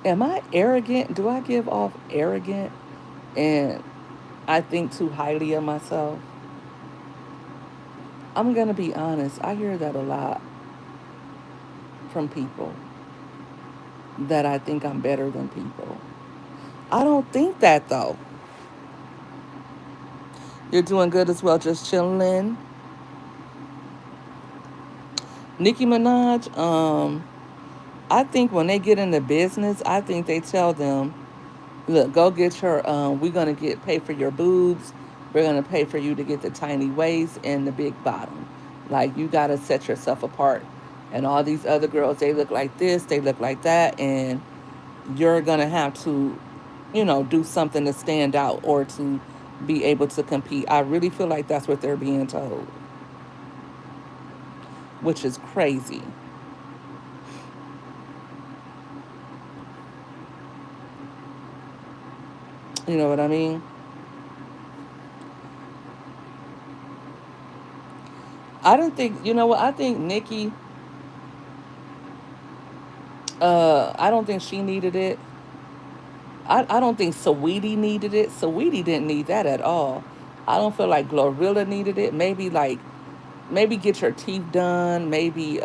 Am I arrogant? Do I give off arrogant and I think too highly of myself? I'm going to be honest. I hear that a lot from people, that I think I'm better than people. I don't think that though. You're doing good as well, just chilling. Nicki Minaj, I think when they get into business, I think they tell them, look, go get your, we're going to pay for your boobs. We're going to pay for you to get the tiny waist and the big bottom. Like, you got to set yourself apart. And all these other girls, they look like this, they look like that. And you're going to have to, do something to stand out or to be able to compete. I really feel like that's what they're being told, which is crazy. You know what I mean? I don't think, you know what? I think Nikki, I don't think she needed it. I don't think Saweetie needed it. Saweetie didn't need that at all. I don't feel like Glorilla needed it. Maybe get your teeth done. Maybe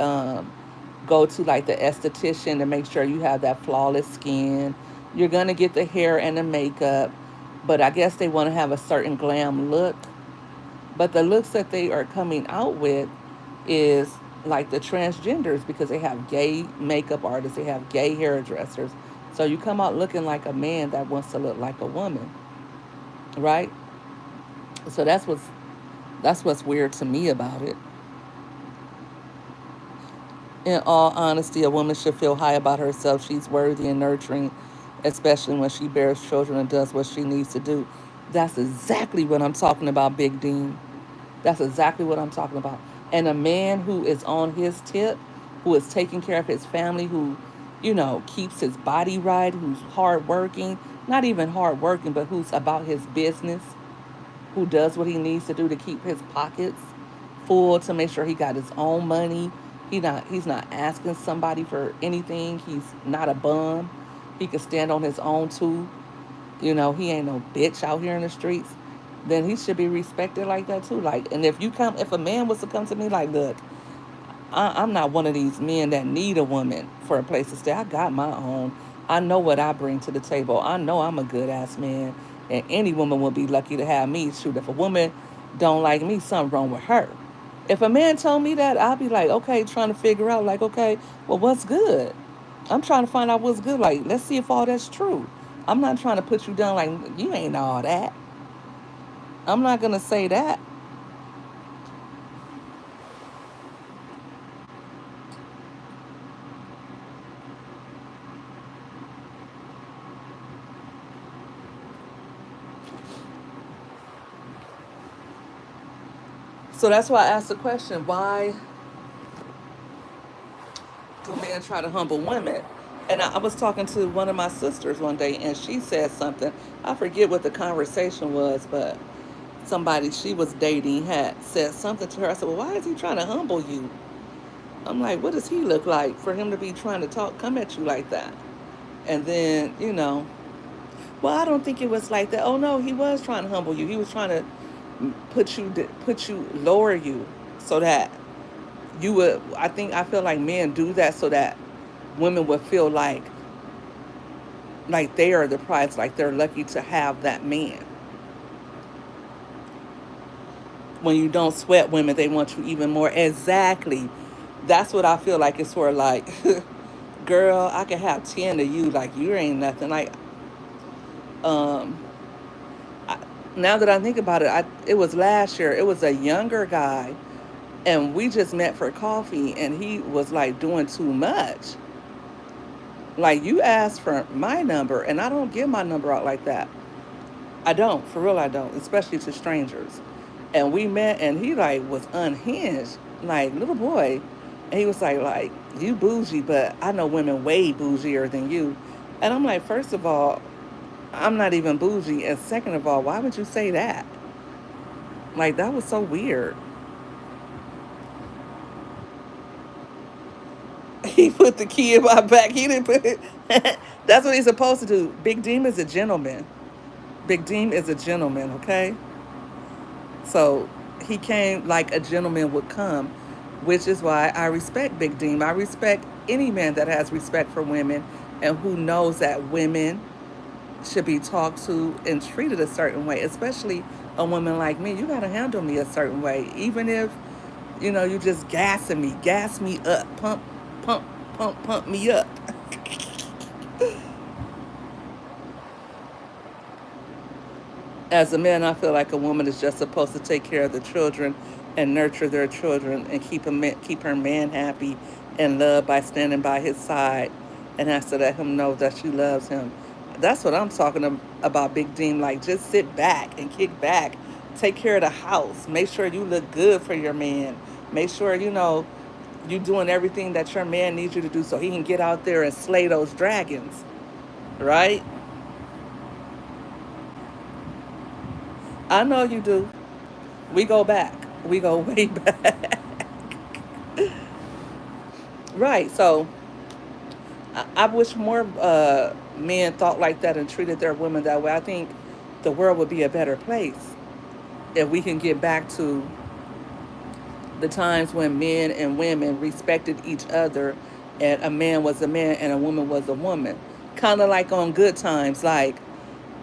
go to like the esthetician to make sure you have that flawless skin. You're gonna get the hair and the makeup, but I guess they want to have a certain glam look. But the looks that they are coming out with is like the transgenders, because they have gay makeup artists, they have gay hairdressers. So you come out looking like a man that wants to look like a woman, right? So that's what's weird to me about it. In all honesty, a woman should feel high about herself. She's worthy and nurturing, especially when she bears children and does what she needs to do. That's exactly what I'm talking about, Big Dean. That's exactly what I'm talking about. And a man who is on his tip, who is taking care of his family, who, keeps his body right, who's hardworking, not even hardworking, but who's about his business, who does what he needs to do to keep his pockets full, to make sure he got his own money. He's not asking somebody for anything. He's not a bum. He can stand on his own too. He ain't no bitch out here in the streets. Then he should be respected like that too. Like, and if a man was to come to me like, look, I'm not one of these men that need a woman for a place to stay. I got my own. I know what I bring to the table. I know I'm a good ass man, and any woman would be lucky to have me. Shoot, if a woman don't like me, something wrong with her. If a man told me that, I'll be like, okay, trying to figure out, like, okay, well, what's good? I'm trying to find out what's good. Like, let's see if all that's true. I'm not trying to put you down like you ain't all that. I'm not gonna say that. So that's why I asked the question: why do men try to humble women? And I was talking to one of my sisters one day, and she said something. I forget what the conversation was, but somebody she was dating had said something to her. I said, "Well, why is he trying to humble you?" I'm like, "What does he look like for him to be trying to come at you like that?" And then, well, I don't think it was like that. Oh no, he was trying to humble you. He was trying to lower you, so that you would. I feel like men do that so that women would feel like they are the prize, like they're lucky to have that man. When you don't sweat women, they want you even more. Exactly. That's what I feel like it's for. Like, girl, I can have 10 of you. Like, you ain't nothing. Like, um, I, now that I think about it, it was last year. It was a younger guy, and we just met for coffee, and he was like doing too much. Like, you asked for my number, and I don't give my number out like that. I don't, for real, I don't, especially to strangers. And we met, and he like was unhinged, like little boy, and he was like you bougie, but I know women way bougier than you. And I'm like, first of all, I'm not even bougie, and second of all, why would you say that? Like, that was so weird. He put the key in my back. He didn't put it. That's what he's supposed to do. Big Deem is a gentleman. Big Deem is a gentleman, okay? So he came like a gentleman would come, which is why I respect Big Deem. I respect any man that has respect for women and who knows that women should be talked to and treated a certain way, especially a woman like me. You got to handle me a certain way, even if, you just gas me up, pump, pump me up. As a man, I feel like a woman is just supposed to take care of the children and nurture their children and keep her man happy and loved by standing by his side and has to let him know that she loves him. That's what I'm talking about, Big Dean. Like, just sit back and kick back. Take care of the house. Make sure you look good for your man. Make sure, you doing everything that your man needs you to do so he can get out there and slay those dragons, right? I know you do. We go back. We go way back. Right. So I wish more men thought like that and treated their women that way. I think the world would be a better place if we can get back to the times when men and women respected each other and a man was a man and a woman was a woman. Kind of like on Good Times, like,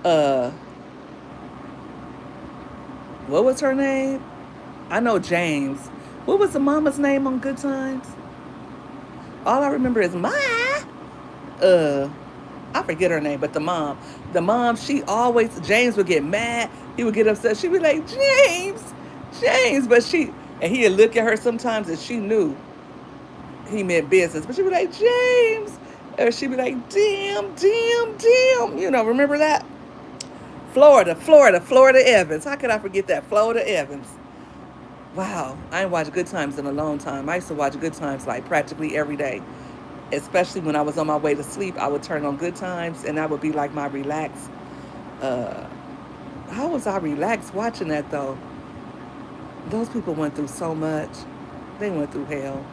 uh, what was her name? I know James. What was the mama's name on Good Times? All I remember is uh I forget her name, but the mom, she always, James would get mad. He would get upset. She'd be like, James, and he'd look at her sometimes and she knew he meant business, but she'd be like, James, or she'd be like, damn. Remember that? Florida Evans. How could I forget that? Florida Evans. Wow, I ain't watched Good Times in a long time. I used to watch Good Times like practically every day, especially when I was on my way to sleep. I would turn on Good Times, and that would be like my relax. Uh, how was I relaxed watching that though? Those people went through so much. They went through hell.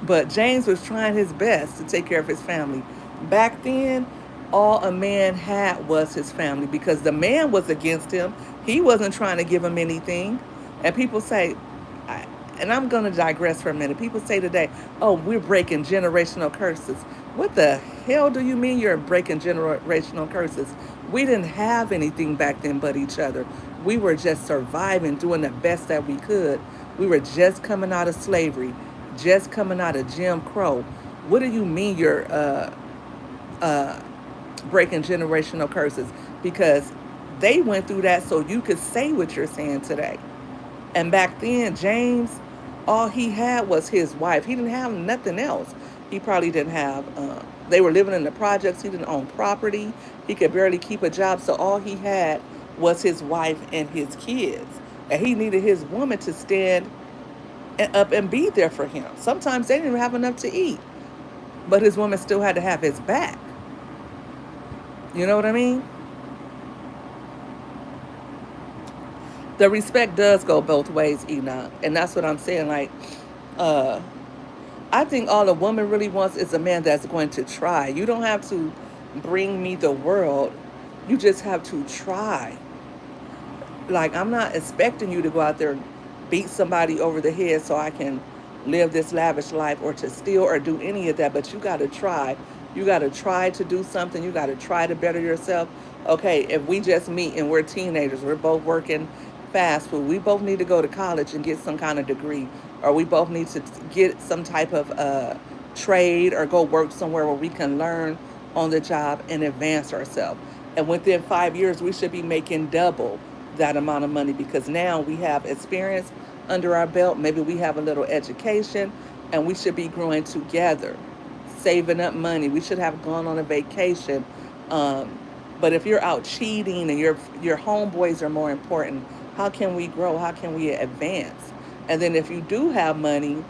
But James was trying his best to take care of his family. Back then, all a man had was his family because the man was against him. He wasn't trying to give him anything. And people say, and I'm going to digress for a minute. People say today, oh, we're breaking generational curses. What the hell do you mean you're breaking generational curses? We didn't have anything back then but each other. We were just surviving, doing the best that we could. We were just coming out of slavery, just coming out of Jim Crow. What do you mean you're uh, breaking generational curses? Because they went through that so you could say what you're saying today. And back then, James, all he had was his wife. He didn't have nothing else. He probably didn't have, they were living in the projects. He didn't own property. He could barely keep a job. So all he had was his wife and his kids. And he needed his woman to stand up and be there for him. Sometimes they didn't even have enough to eat. But his woman still had to have his back. You know what I mean? The respect does go both ways, Enoch. And that's what I'm saying. Like, uh, I think all a woman really wants is a man that's going to try. You don't have to bring me the world. You just have to try. Like, I'm not expecting you to go out there and beat somebody over the head so I can live this lavish life or to steal or do any of that. But you got to try. You got to try to do something. You got to try to better yourself. Okay, if we just meet and we're teenagers, we're both working fast food. We both need to go to college and get some kind of degree, or we both need to get some type of trade or go work somewhere where we can learn on the job and advance ourselves. And within 5 years, we should be making double that amount of money because now we have experience under our belt. Maybe we have a little education, and we should be growing together. saving up money. We should have gone on a vacation. Um, but if you're out cheating and your homeboys are more important, how can we grow? How can we advance? And then if you do have money,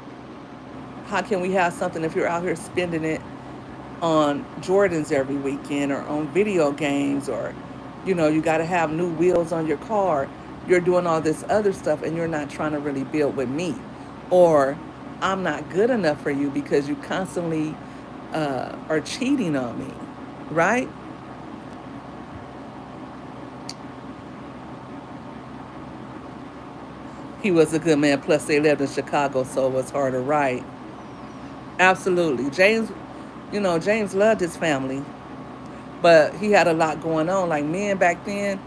how can we have something if you're out here spending it on Jordans every weekend or on video games, or you got to have new wheels on your car. You're doing all this other stuff and you're not trying to really build with me, or I'm not good enough for you because you constantly are cheating on me, right? He was a good man. Plus, they lived in Chicago, so it was harder, right? Absolutely. James loved his family, but he had a lot going on. Like men back then,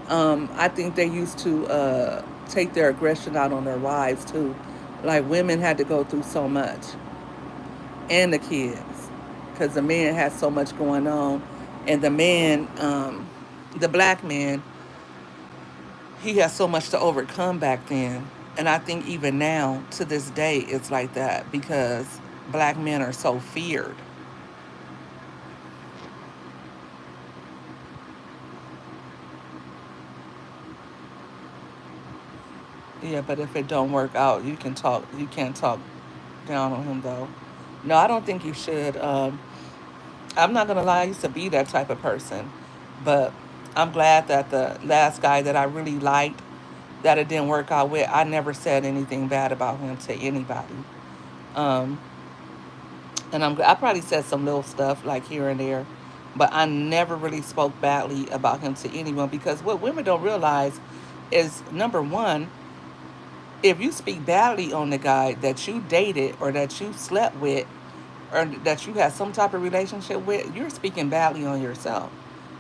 I think they used to take their aggression out on their wives too. Like women had to go through so much, and the kids, because the man had so much going on, and the black man, he had so much to overcome back then. And I think even now, to this day, it's like that because black men are so feared. Yeah, but if it don't work out, you can't talk down on him though. No, I don't think you should. I'm not gonna lie, I used to be that type of person, but I'm glad that the last guy that I really liked, that it didn't work out with, I never said anything bad about him to anybody. Um, and I probably said some little stuff like here and there, but I never really spoke badly about him to anyone because what women don't realize is number one, if you speak badly on the guy that you dated or that you slept with or that you had some type of relationship with, you're speaking badly on yourself.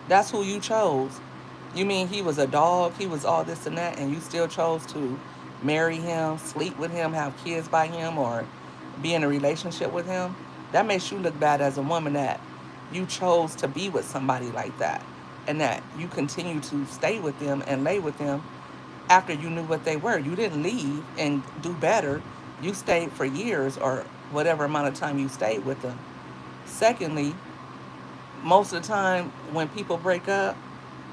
That's who you chose. You mean he was a dog, he was all this and that, and you still chose to marry him, sleep with him, have kids by him, or be in a relationship with him? That makes you look bad as a woman that you chose to be with somebody like that and that you continue to stay with them and lay with them after you knew what they were. You didn't leave and do better. You stayed for years or whatever amount of time you stayed with them. Secondly, most of the time when people break up,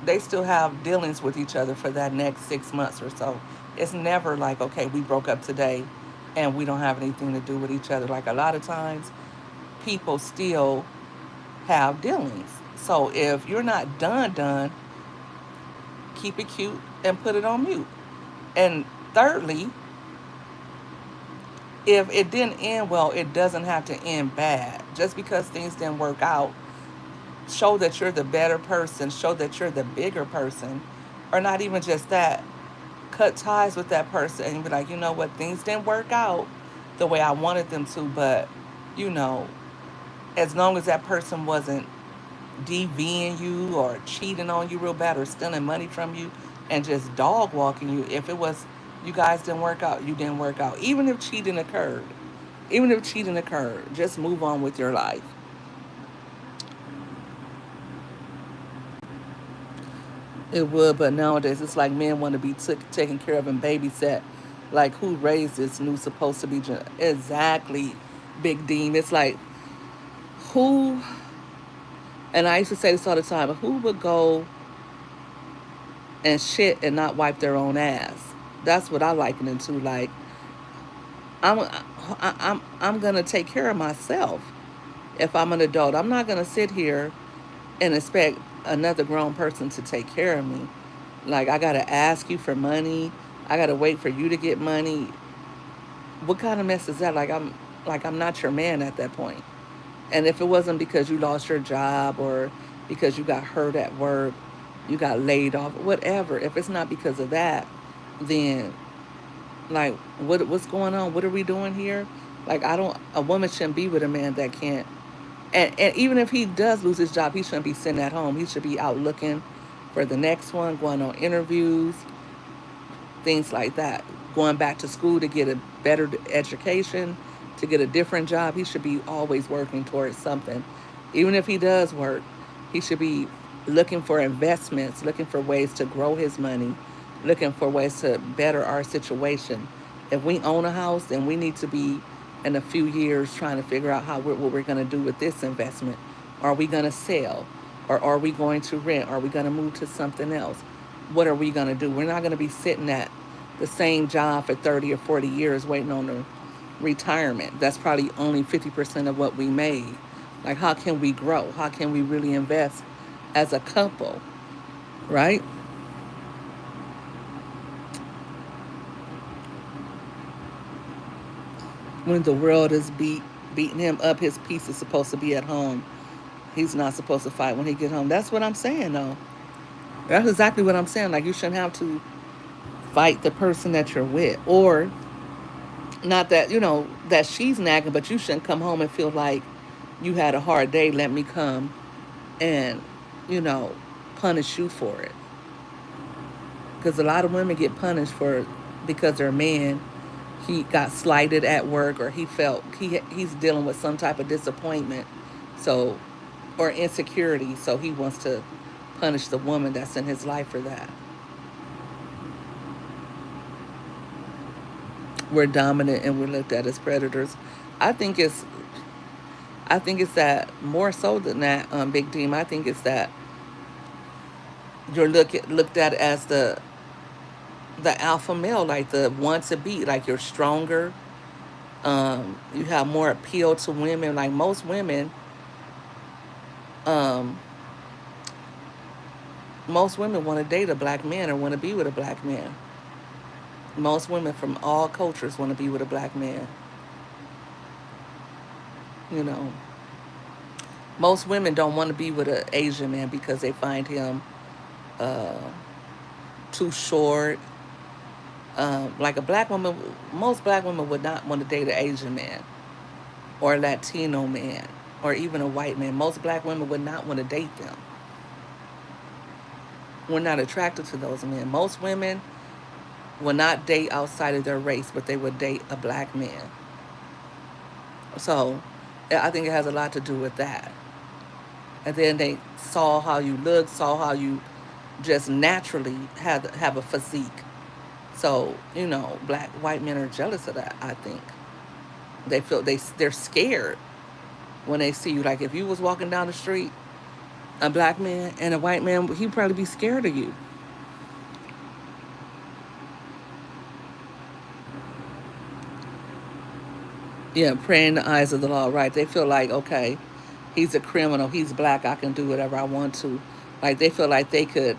they still have dealings with each other for that next 6 months or so. It's never like, okay, we broke up today and we don't have anything to do with each other. Like a lot of times, people still have dealings. So if you're not done, keep it cute and put it on mute. And thirdly, if it didn't end well, it doesn't have to end bad. Just because things didn't work out, show that you're the better person, show that you're the bigger person, or not even just that. Cut ties with that person and be like, you know what, things didn't work out the way I wanted them to, but you know, as long as that person wasn't DVing you or cheating on you real bad or stealing money from you and just dog walking you, if it was you guys didn't work out, you didn't work out. Even if cheating occurred, just move on with your life. It would, but nowadays it's like men want to be taken care of and babysat. Like who raised this new supposed to be exactly, Big Dean. It's like who, and I used to say this all the time. Who would go and shit and not wipe their own ass? That's what I liken it to. Like I'm, I'm gonna take care of myself if I'm an adult. I'm not gonna sit here and expect another grown person to take care of me. Like I gotta ask you for money. I gotta wait for you to get money. What kind of mess is that? Like I'm not your man at that point. And if it wasn't because you lost your job or because you got hurt at work, you got laid off, whatever. If it's not because of that, then like what's going on? What are we doing here? Like I don't. A woman shouldn't be with a man that can't. And even if he does lose his job, he shouldn't be sitting at home. He should be out looking for the next one, going on interviews, things like that. Going back to school to get a better education, to get a different job. He should be always working towards something. Even if he does work, he should be looking for investments, looking for ways to grow his money, looking for ways to better our situation. If we own a house, then we need to be in a few years trying to figure out what we're going to do with this investment. Are we going to sell? Or are we going to rent? Are we going to move to something else? What are we going to do? We're not going to be sitting at the same job for 30 or 40 years waiting on the retirement. That's probably only 50% of what we made. Like, how can we grow? How can we really invest as a couple, right? When the world is beating him up, his piece is supposed to be at home. He's not supposed to fight when he get home. That's what I'm saying, though. That's exactly what I'm saying. Like, you shouldn't have to fight the person that you're with, or not that that she's nagging, but you shouldn't come home and feel like you had a hard day. Let me come and you know punish you for it, because a lot of women get punished for because their man, he got slighted at work, or he felt he's dealing with some type of disappointment, so or insecurity, so he wants to punish the woman that's in his life for that. We're dominant and we're looked at as predators. I think it's I think it's that more so than that, Big Deem. I think it's that you're looked at as the alpha male, like the one to beat, like you're stronger. You have more appeal to women. Like um, most women want to date a black man or want to be with a black man. Most women from all cultures want to be with a black man. You know, most women don't want to be with an Asian man because they find him uh, too short. Like a black woman, most black women would not want to date an Asian man or a Latino man or even a white man. Most black women would not want to date them. We're not attracted to those men. Most women will not date outside of their race, but they would date a black man. So I think it has a lot to do with that. And then they saw how you look, saw how you just naturally have a physique. So black white men are jealous of that. I think they feel they're scared when they see you. Like if you was walking down the street, a black man and a white man, he'd probably be scared of you. Yeah, praying the eyes of the law, right? They feel like, okay, he's a criminal, he's black, I can do whatever I want to. Like they feel like they could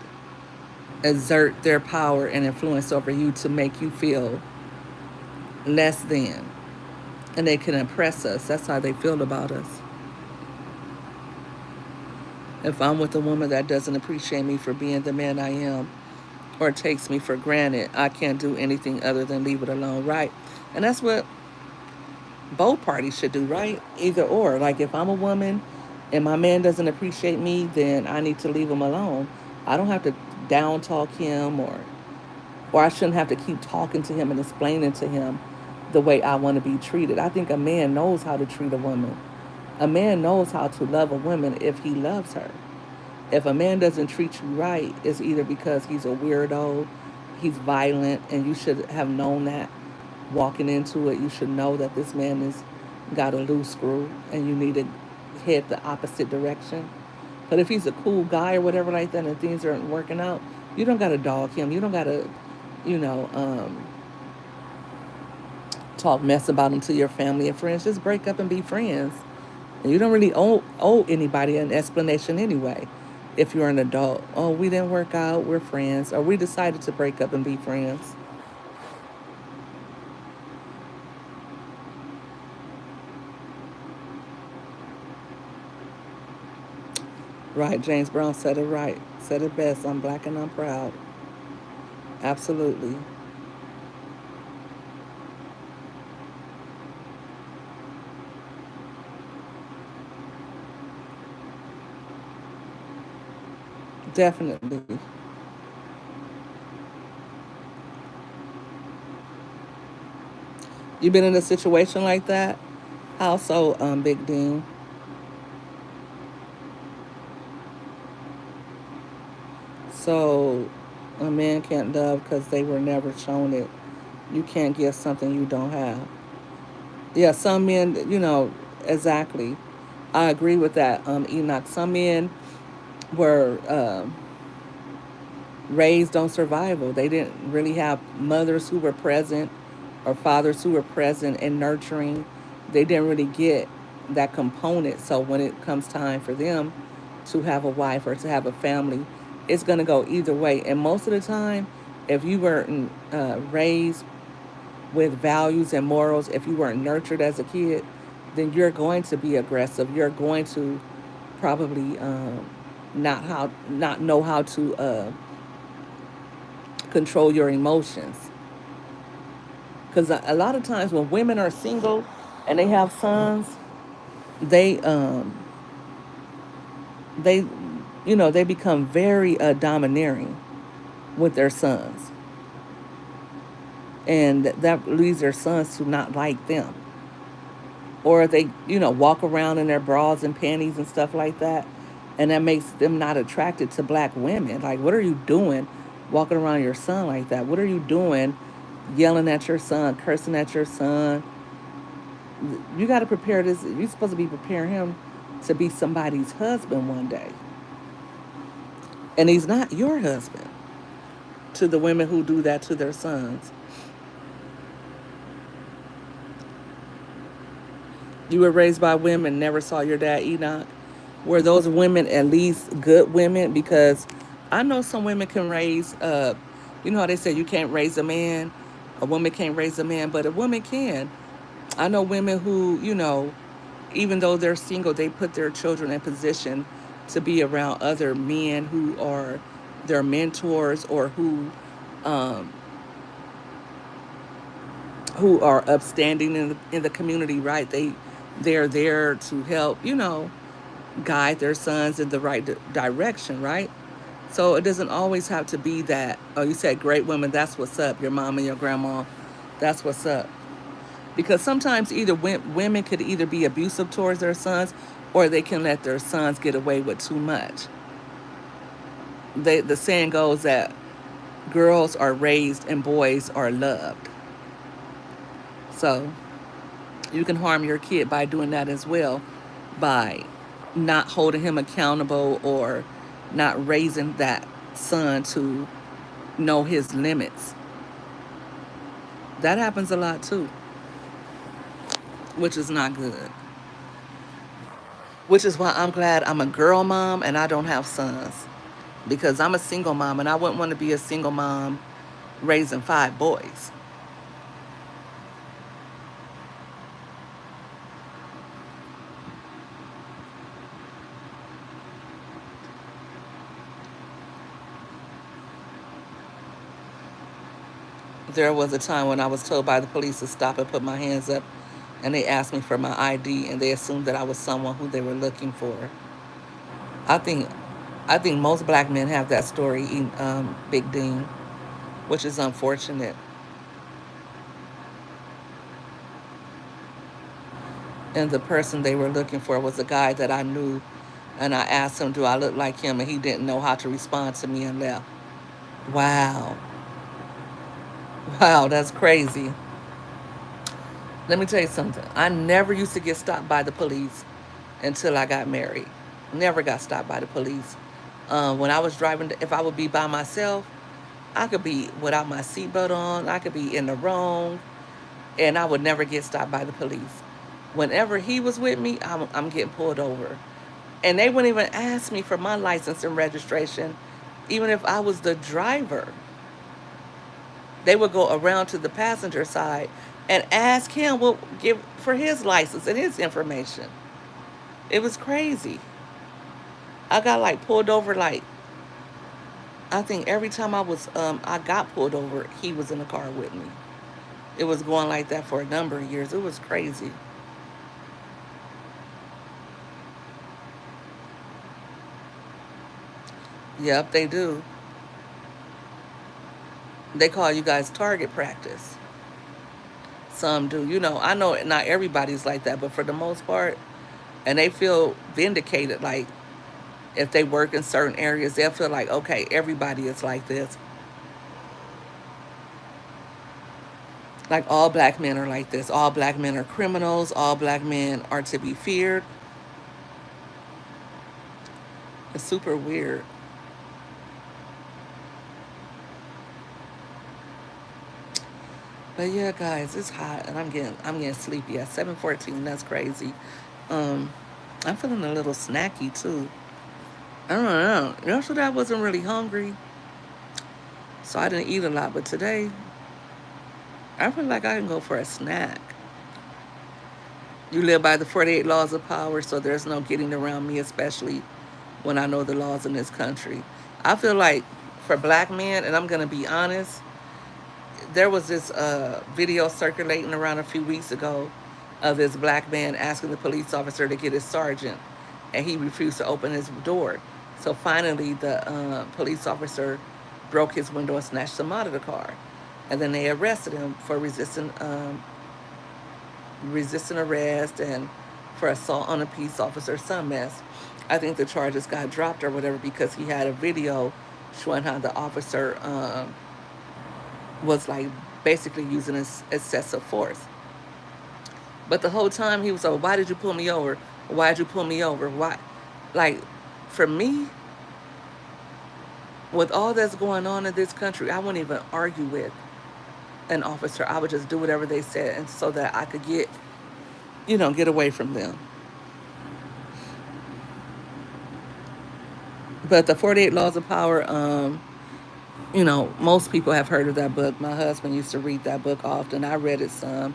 exert their power and influence over you to make you feel less than. And they can impress us. That's how they feel about us. If I'm with a woman that doesn't appreciate me for being the man I am or takes me for granted, I can't do anything other than leave it alone, right? And that's what both parties should do, right? Either or. Like if I'm a woman and my man doesn't appreciate me, then I need to leave him alone. I don't have to down talk him, or I shouldn't have to keep talking to him and explaining to him the way I want to be treated. I think a man knows how to treat a woman. A man knows how to love a woman if he loves her. If a man doesn't treat you right, it's either because he's a weirdo, he's violent, and you should have known that walking into it. You should know that this man is got a loose screw and you need to head the opposite direction. But if he's a cool guy or whatever like that and things aren't working out, you don't gotta dog him. You don't gotta, you know, talk mess about him to your family and friends. Just break up and be friends. And you don't really owe anybody an explanation anyway. If you're an adult, oh, we didn't work out, we're friends, or we decided to break up and be friends. Right, James Brown said it right. Said it best. I'm black and I'm proud. Absolutely. Definitely. You been in a situation like that? How so, Big Dean? So a man can't love because they were never shown it. You can't give something you don't have. Yeah, some men, exactly. I agree with that, Enoch. Some men were raised on survival. They didn't really have mothers who were present or fathers who were present and nurturing. They didn't really get that component. So when it comes time for them to have a wife or to have a family, it's going to go either way. And most of the time, if you weren't raised with values and morals, if you weren't nurtured as a kid, then you're going to be aggressive. You're going to probably not know how to control your emotions. Because a lot of times when women are single and they have sons, they they they become very domineering with their sons, and that leads their sons to not like them, or they walk around in their bras and panties and stuff like that, and that makes them not attracted to black women. Like, what are you doing walking around your son like that? What are you doing yelling at your son, cursing at your son? You got to prepare this. You're supposed to be preparing him to be somebody's husband one day. And he's not your husband, to the women who do that to their sons. You were raised by women, never saw your dad, Enoch. Were those women at least good women? Because I know some women can raise, you know how they say you can't raise a man? A woman can't raise a man, but a woman can. I know women who, even though they're single, they put their children in position to be around other men who are their mentors, or who are upstanding in the community, right? They're there to help, guide their sons in the right direction, right? So it doesn't always have to be that, oh, you said great women, that's what's up, your mom and your grandma, that's what's up. Because sometimes either women could either be abusive towards their sons, or they can let their sons get away with too much. The saying goes that girls are raised and boys are loved. So you can harm your kid by doing that as well, by not holding him accountable, or not raising that son to know his limits. That happens a lot too, which is not good. Which is why I'm glad I'm a girl mom and I don't have sons. Because I'm a single mom and I wouldn't want to be a single mom raising 5 boys. There was a time when I was told by the police to stop and put my hands up, and they asked me for my ID, and they assumed that I was someone who they were looking for. I think I think most black men have that story in Big Dean, which is unfortunate. And the person they were looking for was a guy that I knew, and I asked him, "Do I look like him?" And he didn't know how to respond to me and left. Wow, wow, that's crazy. Let me tell you something. I never used to get stopped by the police until I got married. Never got stopped by the police. When I was driving, if I would be by myself, I could be without my seatbelt on. I could be in the wrong, and I would never get stopped by the police. Whenever he was with me, I'm getting pulled over. And they wouldn't even ask me for my license and registration, even if I was the driver. They would go around to the passenger side and ask him, well, give for his license and his information. It was crazy. I got like pulled over, like, I think every time I got pulled over, he was in the car with me. It was going like that for a number of years. It was crazy. Yep, they do. They call you guys target practice. Some do. I know not everybody's like that, but for the most part, and they feel vindicated. Like, if they work in certain areas, they'll feel like, okay, everybody is like this. Like all black men are like this. All black men are criminals. All black men are to be feared. It's super weird. But yeah, guys, it's hot and I'm getting sleepy at 7:14. That's crazy. Um, I'm feeling a little snacky too. I don't know. Yesterday I wasn't really hungry, so I didn't eat a lot. But today I feel like I can go for a snack. You live by the 48 laws of power, so there's no getting around me, especially when I know the laws in this country. I feel like for black men, and I'm gonna be honest, there was this video circulating around a few weeks ago of this black man asking the police officer to get his sergeant, and he refused to open his door. So finally, the police officer broke his window and snatched him out of the car, and then they arrested him for resisting arrest and for assault on a peace officer. Some mess. I think the charges got dropped or whatever because he had a video showing how the officer was like basically using excessive force. But the whole time he was like, "Why did you pull me over? Why did you pull me over? Why?" Like, for me, with all that's going on in this country, I wouldn't even argue with an officer. I would just do whatever they said, and so that I could get away from them. But the 48 Laws of Power, most people have heard of that book. My husband used to read that book often. I read it some,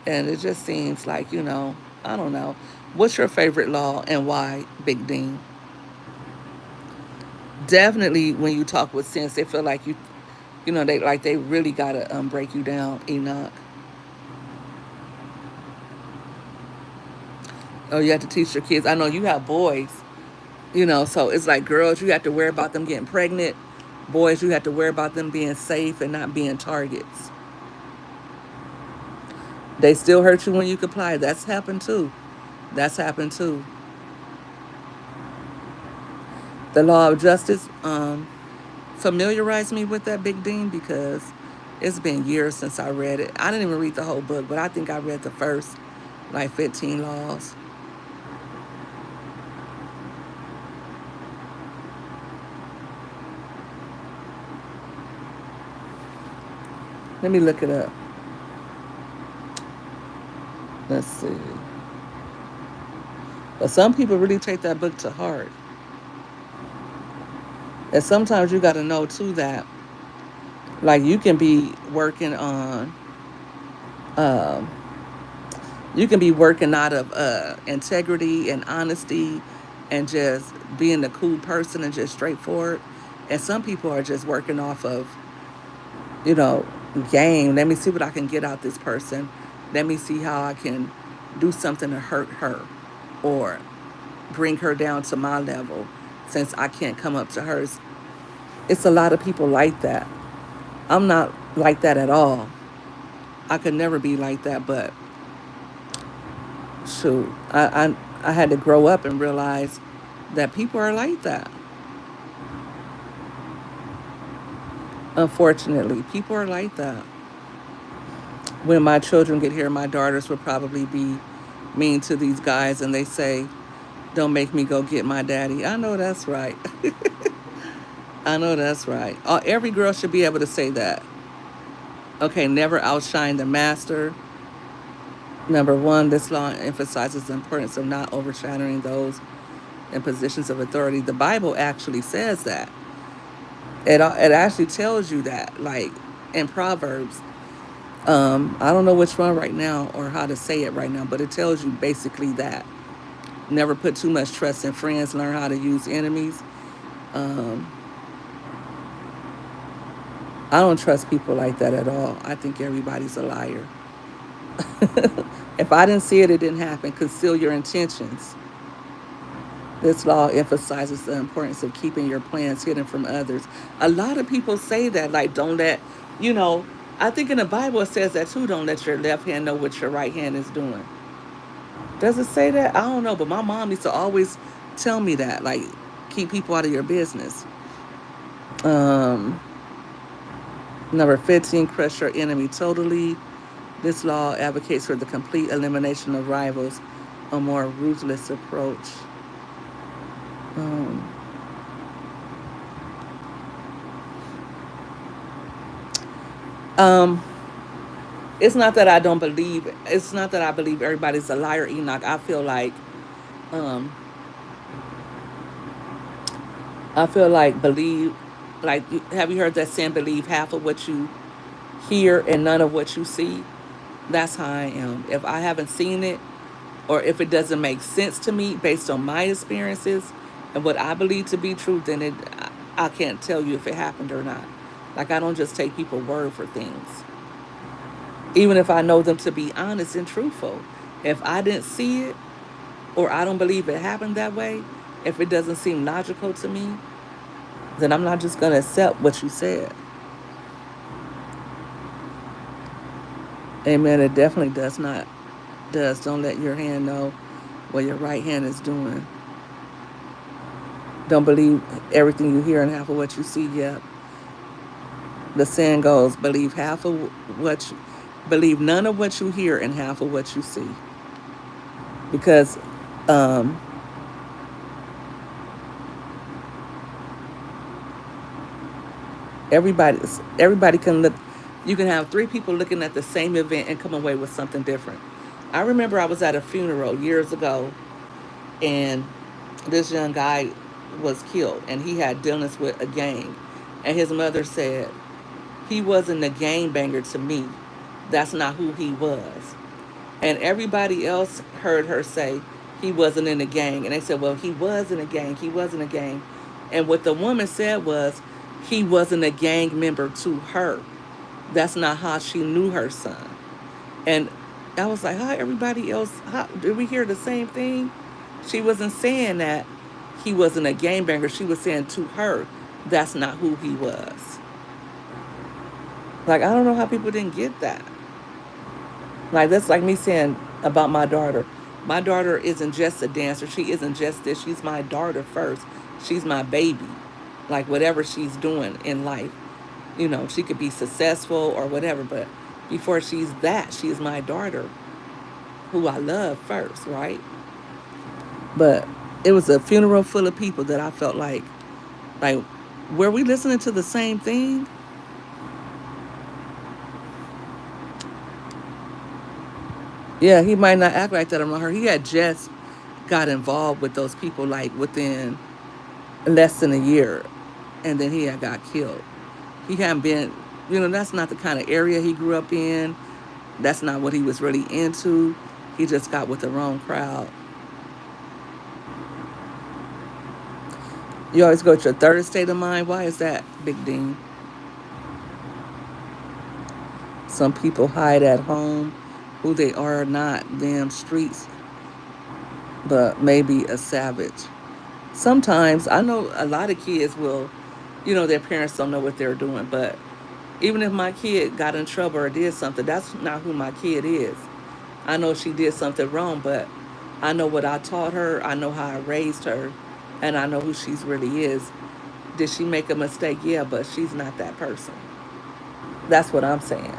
and it just seems like, I don't know. What's your favorite law and why, Big Dean? Definitely, when you talk with sense, they feel like they really gotta break you down, Enoch. Oh, you have to teach your kids. I know you have boys, so it's like girls, you have to worry about them getting pregnant. Boys, you have to worry about them being safe and not being targets. They still hurt you when you comply. That's happened too. That's happened too. The law of justice familiarized me with that, Big Dean, because it's been years since I read it. I didn't even read the whole book, but I think I read the first like 15 laws. Let me look it up. Let's see. But some people really take that book to heart. And sometimes you got to know too that, like, you can be working on, um, you can be working out of integrity and honesty, and just being a cool person and just straightforward. And some people are just working off of, you know, game. Let me see what I can get out this person. Let me see how I can do something to hurt her, or bring her down to my level since I can't come up to hers. It's a lot of people like that. I'm not like that at all. I could never be like that, but shoot, I had to grow up and realize that people are like that. Unfortunately, people are like that. When my children get here, my daughters would probably be mean to these guys, and they say, "Don't make me go get my daddy." I know that's right. I know that's right. Every girl should be able to say that. Okay, never outshine the master. Number one, this law emphasizes the importance of not overshadowing those in positions of authority. The Bible actually says that. It actually tells you that, like in Proverbs. I don't know which one right now or how to say it right now, but it tells you basically that. Never put too much trust in friends. Learn how to use enemies. Um, I don't trust people like that at all. I think everybody's a liar. If I didn't see it, it didn't happen. Conceal your intentions. This law emphasizes the importance of keeping your plans hidden from others. A lot of people say that, like, don't let, you know, I think in the Bible it says that too, don't let your left hand know what your right hand is doing. Does it say that? I don't know, but my mom used to always tell me that, like, keep people out of your business. Um, Number 15, crush your enemy totally. This law advocates for the complete elimination of rivals, a more ruthless approach. Um, um, it's not that I don't believe. It's not that I believe everybody's a liar, Enoch. Um, I feel like believe, like have you heard that saying? Believe half of what you hear and none of what you see. That's how I am. If I haven't seen it, or if it doesn't make sense to me based on my experiences and what I believe to be true, then I can't tell you if it happened or not. Like I don't just take people's word for things, even if I know them to be honest and truthful. If I didn't see it or I don't believe it happened that way, if it doesn't seem logical to me, then I'm not just gonna accept what you said. Amen. It definitely does not does. Don't let your hand know what your right hand is doing. Don't believe everything you hear and half of what you see yet. The saying goes, what you, believe none of what you hear and half of what you see. Because um, everybody can look. You can have three people looking at the same event and come away with something different. I remember I was at a funeral years ago, and this young guy was killed, and he had dealings with a gang, and his mother said he wasn't a gang banger to me. That's not who he was. And everybody else heard her say he wasn't in a gang. And they said, well, he was in a gang. He wasn't a gang. And what the woman said was he wasn't a gang member to her. That's not how she knew her son. And I was like, how everybody else, did we hear the same thing? She wasn't saying that he wasn't a gang banger. She was saying to her, that's not who he was. Like, I don't know how people didn't get that. Like that's like me saying about my daughter. My daughter isn't just a dancer. She isn't just this. She's my daughter first. She's my baby. Like whatever she's doing in life, she could be successful or whatever, but before she's that, she's my daughter who I love first, right? But it was a funeral full of people that I felt like, were we listening to the same thing? Yeah, he might not act like that around her. He had just got involved with those people like within less than a year, and then he had got killed. He hadn't been, that's not the kind of area he grew up in. That's not what he was really into. He just got with the wrong crowd. You always go to your third state of mind. Why is that, Big Dean? Some people hide at home who they are not, damn streets, but maybe a savage. Sometimes I know a lot of kids will, their parents don't know what they're doing, but even if my kid got in trouble or did something, that's not who my kid is. I know she did something wrong, but I know what I taught her, I know how I raised her, and I know who she's really is. Did she make a mistake? Yeah, but she's not that person. That's what I'm saying.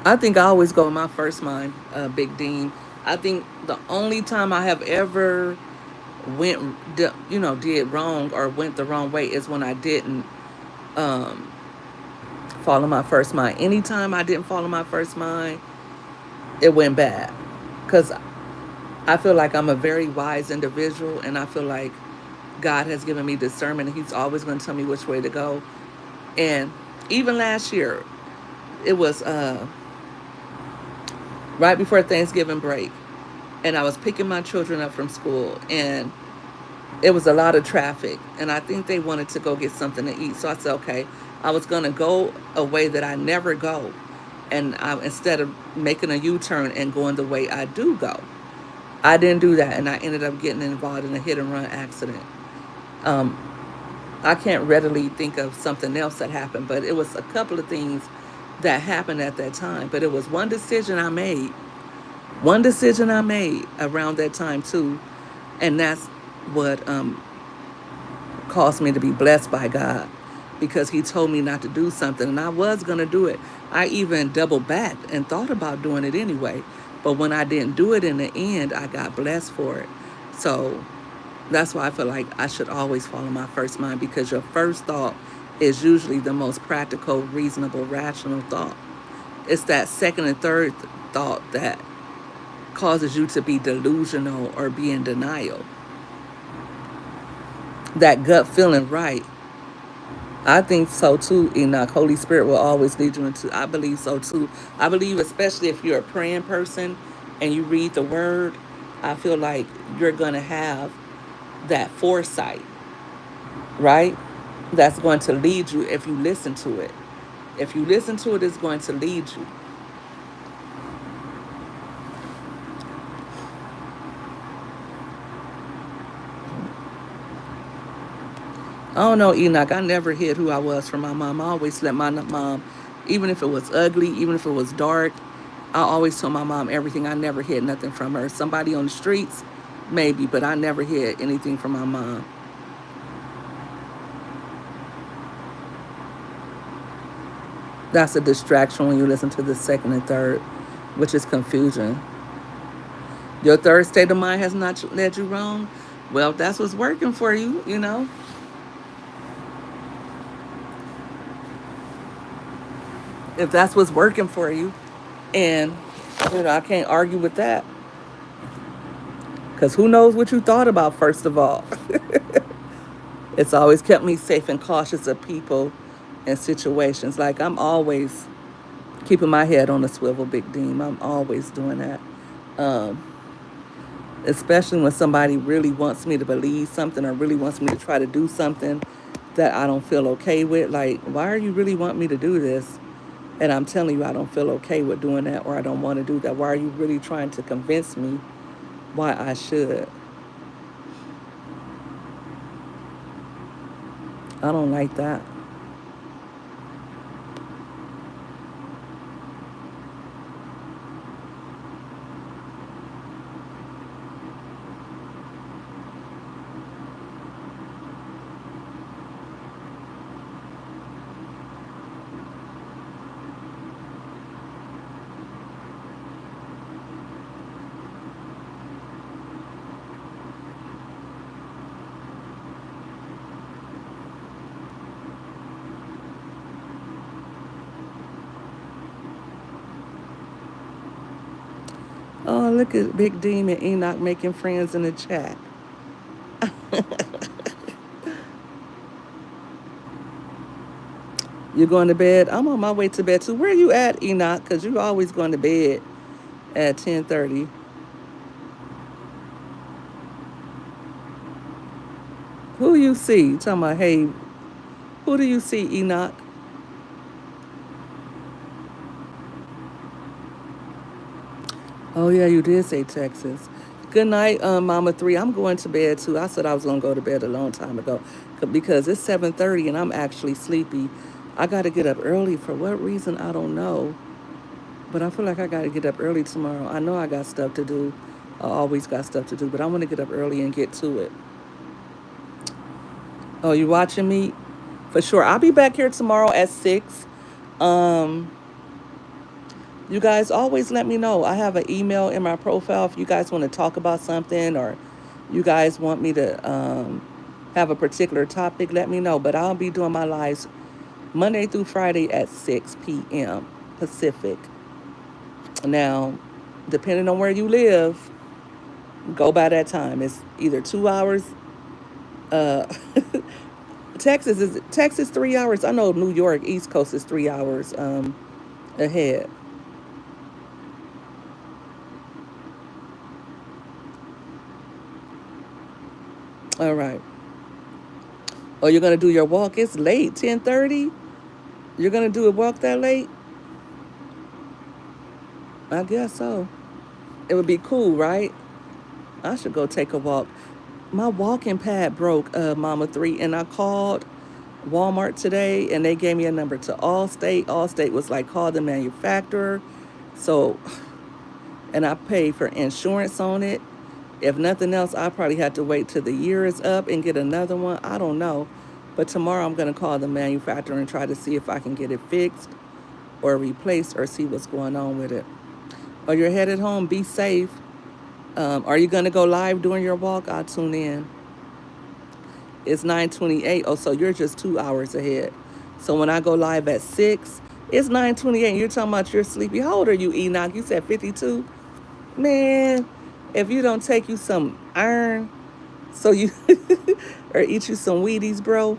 I think I always go with my first mind, Big Dean. I think the only time I have ever did wrong or went the wrong way is when I didn't um, follow my first mind. Anytime I didn't follow my first mind, it went bad. Because I feel like I'm a very wise individual, and I feel like God has given me discernment, and He's always going to tell me which way to go. And even last year, it was right before Thanksgiving break, and I was picking my children up from school, and it was a lot of traffic, and I think they wanted to go get something to eat. So I said, okay, I was going to go a way that I never go, and instead of making a U-turn and going the way I do go, I didn't do that, and I ended up getting involved in a hit and run accident. Um, I can't readily think of something else that happened, but it was a couple of things that happened at that time. But it was one decision I made around that time too, and that's what caused me to be blessed by God, because He told me not to do something and I was going to do it. I even doubled back and thought about doing it anyway. But when I didn't do it in the end, I got blessed for it. So that's why I feel like I should always follow my first mind, because your first thought is usually the most practical, reasonable, rational thought. It's that second and third thought that causes you to be delusional or be in denial. That gut feeling, right? I think so too, Enoch. Holy Spirit will always lead you into. I believe so too. I believe, especially if you're a praying person and you read the word, I feel like you're going to have that foresight, right? That's going to lead you if you listen to it. If you listen to it, it's going to lead you. I don't know, Enoch. I never hid who I was from my mom. I always let my mom, even if it was ugly, even if it was dark, I always told my mom everything. I never hid nothing from her. Somebody on the streets, maybe, but I never hid anything from my mom. That's a distraction when you listen to the second and third, which is confusion. Your third state of mind has not led you wrong. Well, that's what's working for you, you know. If that's what's working for you, and I can't argue with that, because who knows what you thought about first of all. It's always kept me safe and cautious of people and situations. Like, I'm always keeping my head on a swivel, Big Dean. I'm always doing that. Um, Especially when somebody really wants me to believe something or really wants me to try to do something that I don't feel okay with. Like, why are you really wanting me to do this? And I'm telling you, I don't feel okay with doing that, or I don't want to do that. Why are you really trying to convince me why I should? I don't like that. Oh, look at Big Demon Enoch making friends in the chat. You going to bed? I'm on my way to bed too. Where you at, Enoch? Because you always going to bed at 10:30. Who you see? You talking about, hey, who do you see, Enoch? Oh, yeah, you did say Texas. Good night, Mama 3. I'm going to bed too. I said I was going to go to bed a long time ago because it's 7:30 and I'm actually sleepy. I got to get up early. For what reason, I don't know. But I feel like I got to get up early tomorrow. I know I got stuff to do. I always got stuff to do, but I want to get up early and get to it. Oh, you watching me? For sure. I'll be back here tomorrow at 6. Um, you guys always let me know. I have an email in my profile if you guys want to talk about something, or you guys want me to have a particular topic, let me know. But I'll be doing my lives Monday through Friday at 6 p.m. Pacific. Now, depending on where you live, go by that time. It's either 2 hours. Uh, Texas 3 hours. I know New York East Coast is 3 hours ahead. All right. Oh, you're gonna do your walk? It's late, 10:30. You're gonna do a walk that late? I guess so. It would be cool, right? I should go take a walk. My walking pad broke, Mama 3, and I called Walmart today and they gave me a number to Allstate. Allstate was like, call the manufacturer. So, and I paid for insurance on it. If nothing else, I probably have to wait till the year is up and get another one. I don't know. But tomorrow I'm going to call the manufacturer and try to see if I can get it fixed or replaced or see what's going on with it. Or you're headed home, be safe. Are you going to go live during your walk? I'll tune in. It's 9:28. Oh, so you're just 2 hours ahead. So when I go live at 6, it's 9:28. You're talking about you're sleepy. How old are you, Enoch? You said 52? Man, if you don't take you some iron, so you or eat you some Wheaties, bro.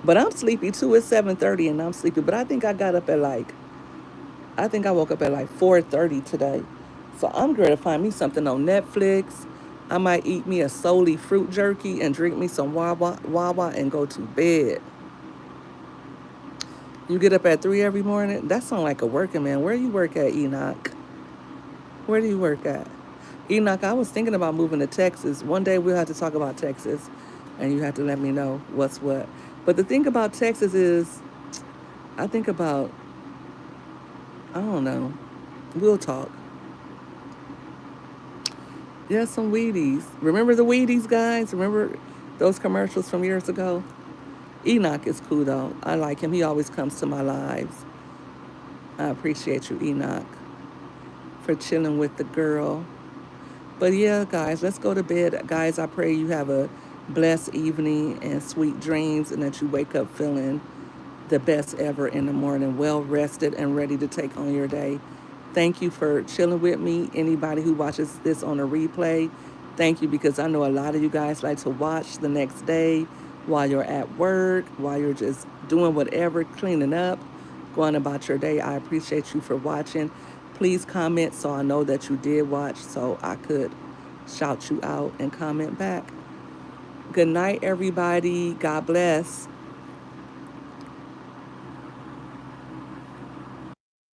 But I'm sleepy too. It's 7:30 and I'm sleepy. But I think I got up at like I think I woke up at like 4:30 today. So I'm going to find me something on Netflix. I might eat me a Soli fruit jerky and drink me some Wawa and go to bed. You get up at 3 every morning? That sounds like a working man. Where you work at, Enoch? Where do you work at? Enoch, I was thinking about moving to Texas. One day we'll have to talk about Texas and you have to let me know what's what. But the thing about Texas is, I think about, I don't know. We'll talk. Yeah, some Wheaties. Remember the Wheaties, guys? Remember those commercials from years ago? Enoch is cool, though. I like him. He always comes to my lives. I appreciate you, Enoch, for chilling with the girl. But yeah, guys, let's go to bed. Guys, I pray you have a blessed evening and sweet dreams and that you wake up feeling the best ever in the morning, well rested and ready to take on your day. Thank you for chilling with me. Anybody who watches this on a replay, thank you because I know a lot of you guys like to watch the next day while you're at work, while you're just doing whatever, cleaning up, going about your day. I appreciate you for watching. Please comment so I know that you did watch so I could shout you out and comment back. Good night, everybody. God bless.